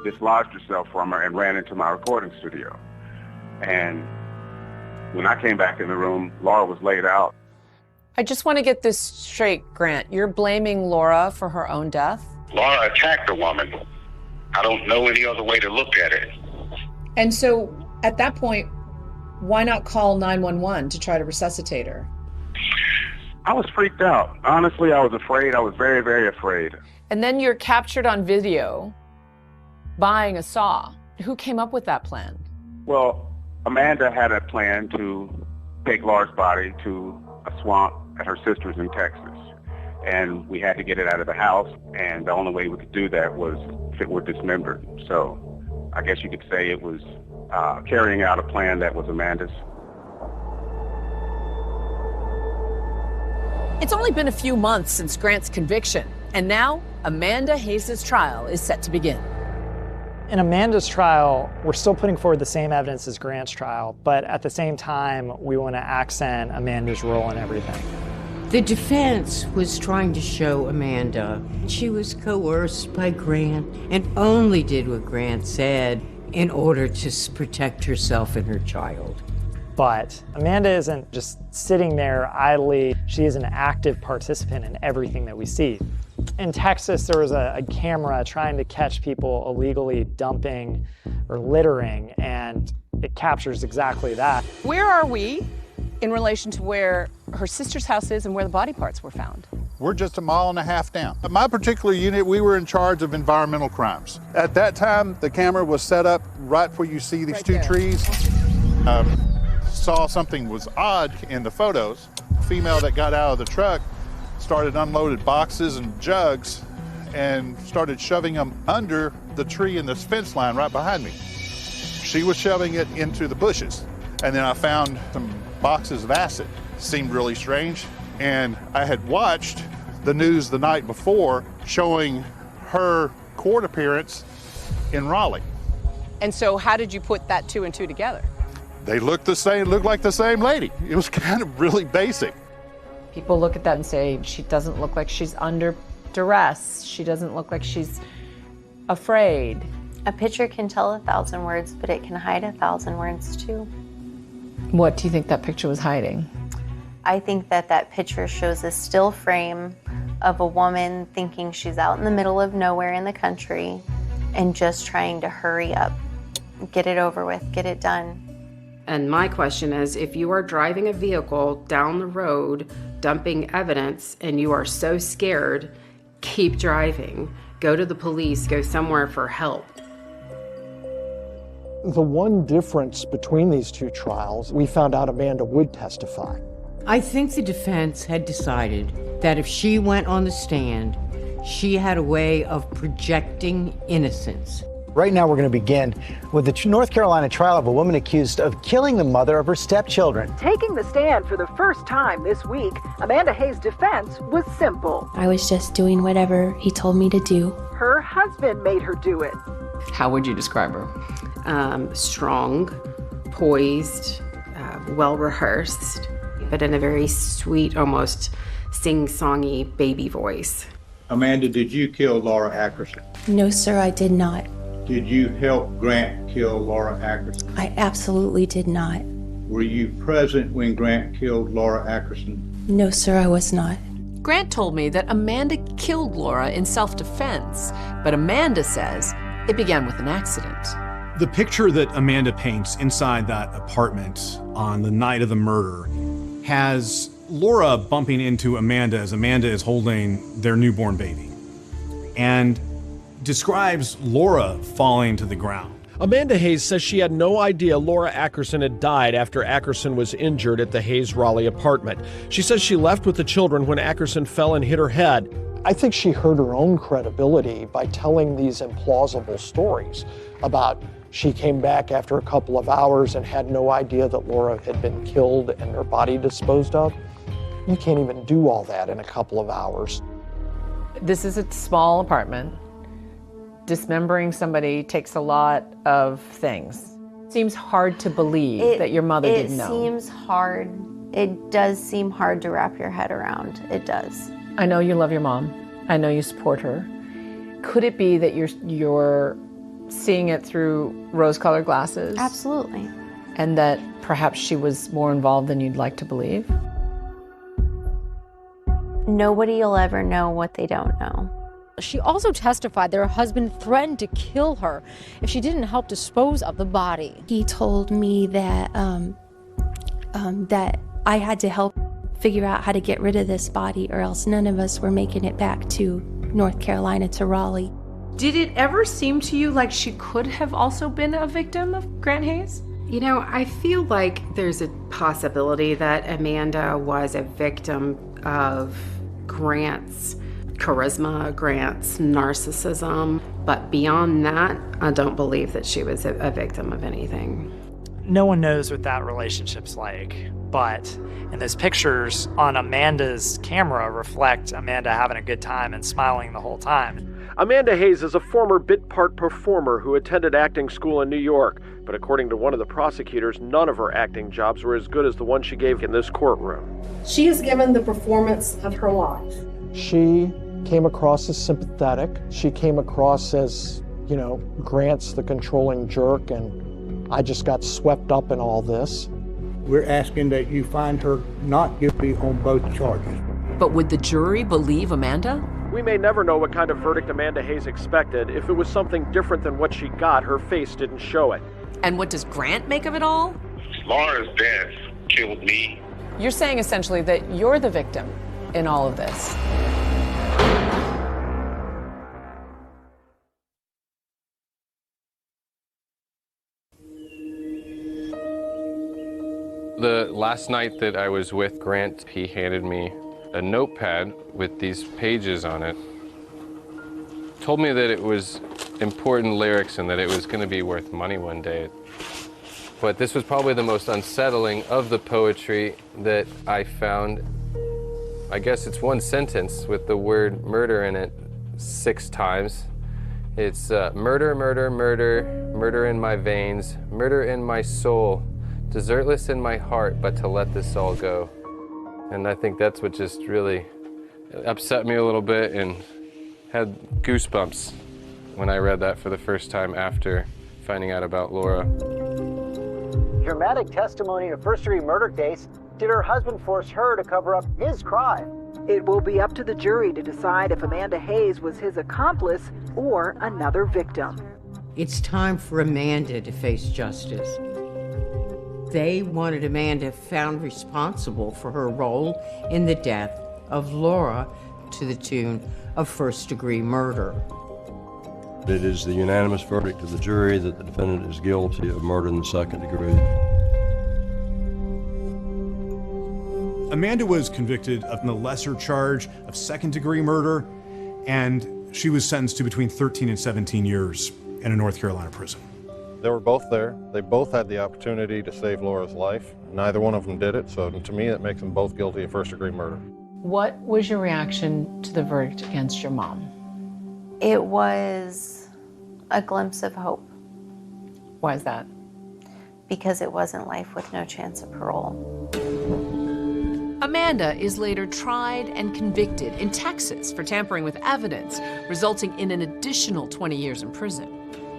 [SPEAKER 27] dislodged herself from her, and ran into my recording studio. And when I came back in the room, Laura was laid out.
[SPEAKER 23] I just want to get this straight, Grant. You're blaming Laura for her own death?
[SPEAKER 3] Laura attacked the woman. I don't know any other way to look at it.
[SPEAKER 23] And so at that point, why not call 911 to try to resuscitate her?
[SPEAKER 27] I was freaked out. Honestly, I was afraid. I was very, very afraid.
[SPEAKER 23] And then you're captured on video buying a saw. Who came up with that plan?
[SPEAKER 27] Well, Amanda had a plan to take Laura's body to a swamp at her sister's in Texas. And we had to get it out of the house, and the only way we could do that was if it were dismembered. So I guess you could say it was carrying out a plan that was Amanda's.
[SPEAKER 23] It's only been a few months since Grant's conviction, and now Amanda Hayes' trial is set to begin.
[SPEAKER 22] In Amanda's trial, we're still putting forward the same evidence as Grant's trial, but at the same time, we want to accent Amanda's role in everything.
[SPEAKER 9] The defense was trying to show Amanda she was coerced by Grant and only did what Grant said in order to protect herself and her child.
[SPEAKER 22] But Amanda isn't just sitting there idly. She is an active participant in everything that we see. In Texas, there was a camera trying to catch people illegally dumping or littering, and it captures exactly that.
[SPEAKER 5] Where are we in relation to where her sister's house is and where the body parts were found?
[SPEAKER 10] We're just 1.5 miles down. At my particular unit, we were in charge of environmental crimes. At that time, the camera was set up right where you see these two trees. Saw something was odd in the photos. A female that got out of the truck started unloaded boxes and jugs and started shoving them under the tree in this fence line right behind me. She was shoving it into the bushes. And then I found some boxes of acid. Seemed really strange. And I had watched the news the night before showing her court appearance in Raleigh.
[SPEAKER 5] And so how did you put that 2 and 2 together?
[SPEAKER 10] They looked the same, looked like the same lady. It was kind of really basic.
[SPEAKER 23] People look at that and say, she doesn't look like she's under duress. She doesn't look like she's afraid.
[SPEAKER 2] A picture can tell 1,000 words, but it can hide 1,000 words too.
[SPEAKER 23] What do you think that picture was hiding?
[SPEAKER 2] I think that picture shows a still frame of a woman thinking she's out in the middle of nowhere in the country and just trying to hurry up, get it over with, get it done.
[SPEAKER 19] And my question is, if you are driving a vehicle down the road, dumping evidence, and you are so scared, keep driving. Go to the police, go somewhere for help.
[SPEAKER 1] The one difference between these two trials, we found out Amanda would testify.
[SPEAKER 9] I think the defense had decided that if she went on the stand, she had a way of projecting innocence.
[SPEAKER 11] Right now, we're going to begin with the North Carolina trial of a woman accused of killing the mother of her stepchildren.
[SPEAKER 12] Taking the stand for the first time this week, Amanda Hayes' defense was simple.
[SPEAKER 24] I was just doing whatever he told me to do.
[SPEAKER 12] Her husband made her do it.
[SPEAKER 5] How would you describe her?
[SPEAKER 19] Strong, poised, well-rehearsed, but in a very sweet, almost sing-songy baby voice.
[SPEAKER 15] Amanda, did you kill Laura Ackerson?
[SPEAKER 24] No, sir, I did not.
[SPEAKER 15] Did you help Grant kill Laura Ackerson?
[SPEAKER 24] I absolutely did not.
[SPEAKER 15] Were you present when Grant killed Laura Ackerson?
[SPEAKER 24] No, sir, I was not.
[SPEAKER 5] Grant told me that Amanda killed Laura in self-defense, but Amanda says it began with an accident.
[SPEAKER 18] The picture that Amanda paints inside that apartment on the night of the murder has Laura bumping into Amanda as Amanda is holding their newborn baby, and describes Laura falling to the ground.
[SPEAKER 1] Amanda Hayes says she had no idea Laura Ackerson had died after Ackerson was injured at the Hayes Raleigh apartment. She says she left with the children when Ackerson fell and hit her head. I think she hurt her own credibility by telling these implausible stories about she came back after a couple of hours and had no idea that Laura had been killed and her body disposed of. You can't even do all that in a couple of hours.
[SPEAKER 23] This is a small apartment. Dismembering somebody takes a lot of things. Seems hard to believe that your mother didn't know.
[SPEAKER 2] It seems hard. It does seem hard to wrap your head around. It does.
[SPEAKER 23] I know you love your mom. I know you support her. Could it be that you're seeing it through rose-colored glasses?
[SPEAKER 2] Absolutely.
[SPEAKER 23] And that perhaps she was more involved than you'd like to believe?
[SPEAKER 2] Nobody will ever know what they don't know.
[SPEAKER 7] She also testified that her husband threatened to kill her if she didn't help dispose of the body.
[SPEAKER 24] He told me that that I had to help figure out how to get rid of this body, or else none of us were making it back to North Carolina, to Raleigh.
[SPEAKER 23] Did it ever seem to you like she could have also been a victim of Grant Hayes?
[SPEAKER 19] You know, I feel like there's a possibility that Amanda was a victim of Grant's charisma, Grant's narcissism. But beyond that, I don't believe that she was a victim of anything.
[SPEAKER 22] No one knows what that relationship's like, but and those pictures on Amanda's camera reflect Amanda having a good time and smiling the whole time.
[SPEAKER 1] Amanda Hayes is a former bit part performer who attended acting school in New York, but according to one of the prosecutors, none of her acting jobs were as good as the one she gave in this courtroom.
[SPEAKER 13] She has given the performance of her life.
[SPEAKER 1] She came across as sympathetic. She came across as, Grant's the controlling jerk, and I just got swept up in all this.
[SPEAKER 15] We're asking that you find her not guilty on both charges.
[SPEAKER 5] But would the jury believe Amanda?
[SPEAKER 1] We may never know what kind of verdict Amanda Hayes expected. If it was something different than what she got, her face didn't show it.
[SPEAKER 5] And what does Grant make of it all?
[SPEAKER 3] Laura's death killed me.
[SPEAKER 23] You're saying essentially that you're the victim in all of this.
[SPEAKER 14] The last night that I was with Grant, he handed me a notepad with these pages on it. Told me that it was important lyrics and that it was going to be worth money one day. But this was probably the most unsettling of the poetry that I found. I guess it's one sentence with the word murder in it 6 times. It's murder, murder, murder, murder in my veins, murder in my soul, desertless in my heart, but to let this all go. And I think that's what just really upset me a little bit and had goosebumps when I read that for the first time after finding out about Laura.
[SPEAKER 11] Dramatic testimony in a first-degree murder case. Did her husband force her to cover up his crime?
[SPEAKER 12] It will be up to the jury to decide if Amanda Hayes was his accomplice or another victim.
[SPEAKER 9] It's time for Amanda to face justice. They wanted Amanda found responsible for her role in the death of Laura to the tune of first-degree murder.
[SPEAKER 17] It is the unanimous verdict of the jury that the defendant is guilty of murder in the second degree.
[SPEAKER 18] Amanda was convicted of the lesser charge of second-degree murder, and she was sentenced to between 13 and 17 years in a North Carolina prison.
[SPEAKER 16] They were both there. They both had the opportunity to save Laura's life. Neither one of them did it, so to me that makes them both guilty of first-degree murder.
[SPEAKER 23] What was your reaction to the verdict against your mom?
[SPEAKER 2] It was a glimpse of hope.
[SPEAKER 23] Why is that?
[SPEAKER 2] Because it wasn't life with no chance of parole.
[SPEAKER 5] Amanda is later tried and convicted in Texas for tampering with evidence, resulting in an additional 20 years in prison.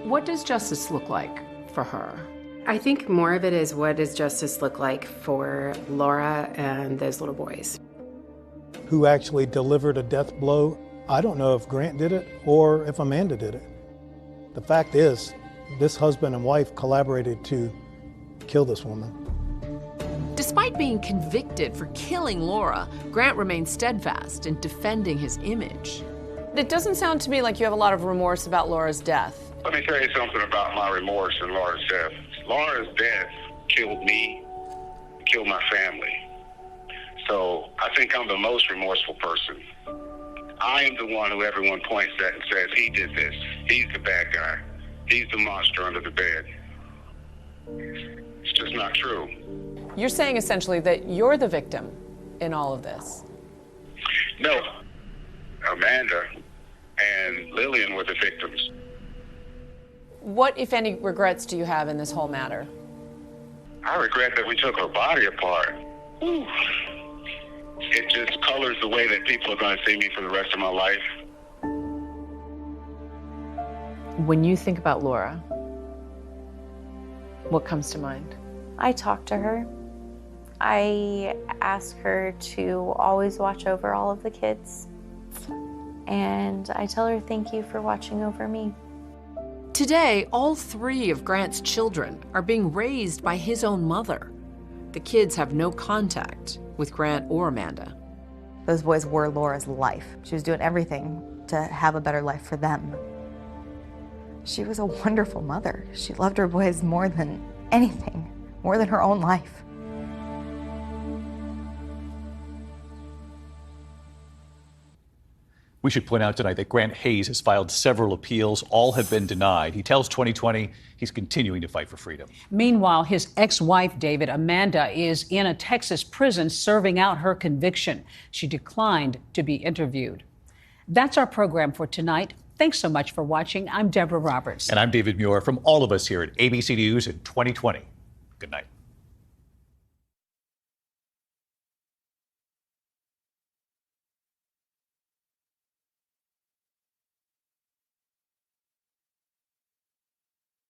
[SPEAKER 23] What does justice look like for her?
[SPEAKER 19] I think more of it is, what does justice look like for Laura and those little boys?
[SPEAKER 20] Who actually delivered a death blow? I don't know if Grant did it or if Amanda did it. The fact is, this husband and wife collaborated to kill this woman.
[SPEAKER 5] Despite being convicted for killing Laura, Grant remains steadfast in defending his image.
[SPEAKER 23] It doesn't sound to me like you have a lot of remorse about Laura's death.
[SPEAKER 3] Let me tell you something about my remorse in Laura's death. Laura's death killed me, killed my family. So I think I'm the most remorseful person. I am the one who everyone points at and says, he did this. He's the bad guy. He's the monster under the bed. It's just not true.
[SPEAKER 23] You're saying essentially that you're the victim in all of this.
[SPEAKER 3] No. Amanda and Lillian were the victims.
[SPEAKER 23] What, if any, regrets do you have in this whole matter?
[SPEAKER 3] I regret that we took her body apart. Ooh. It just colors the way that people are going to see me for the rest of my life.
[SPEAKER 23] When you think about Laura, what comes to mind?
[SPEAKER 2] I talked to her. I ask her to always watch over all of the kids. And I tell her thank you for watching over me.
[SPEAKER 5] Today, all 3 of Grant's children are being raised by his own mother. The kids have no contact with Grant or Amanda.
[SPEAKER 4] Those boys were Laura's life. She was doing everything to have a better life for them. She was a wonderful mother. She loved her boys more than anything, more than her own life.
[SPEAKER 6] We should point out tonight that Grant Hayes has filed several appeals. All have been denied. He tells 2020 he's continuing to fight for freedom.
[SPEAKER 8] Meanwhile, his ex-wife, David, Amanda, is in a Texas prison serving out her conviction. She declined to be interviewed. That's our program for tonight. Thanks so much for watching. I'm Deborah Roberts.
[SPEAKER 6] And I'm David Muir. From all of us here at ABC News in 2020. Good night.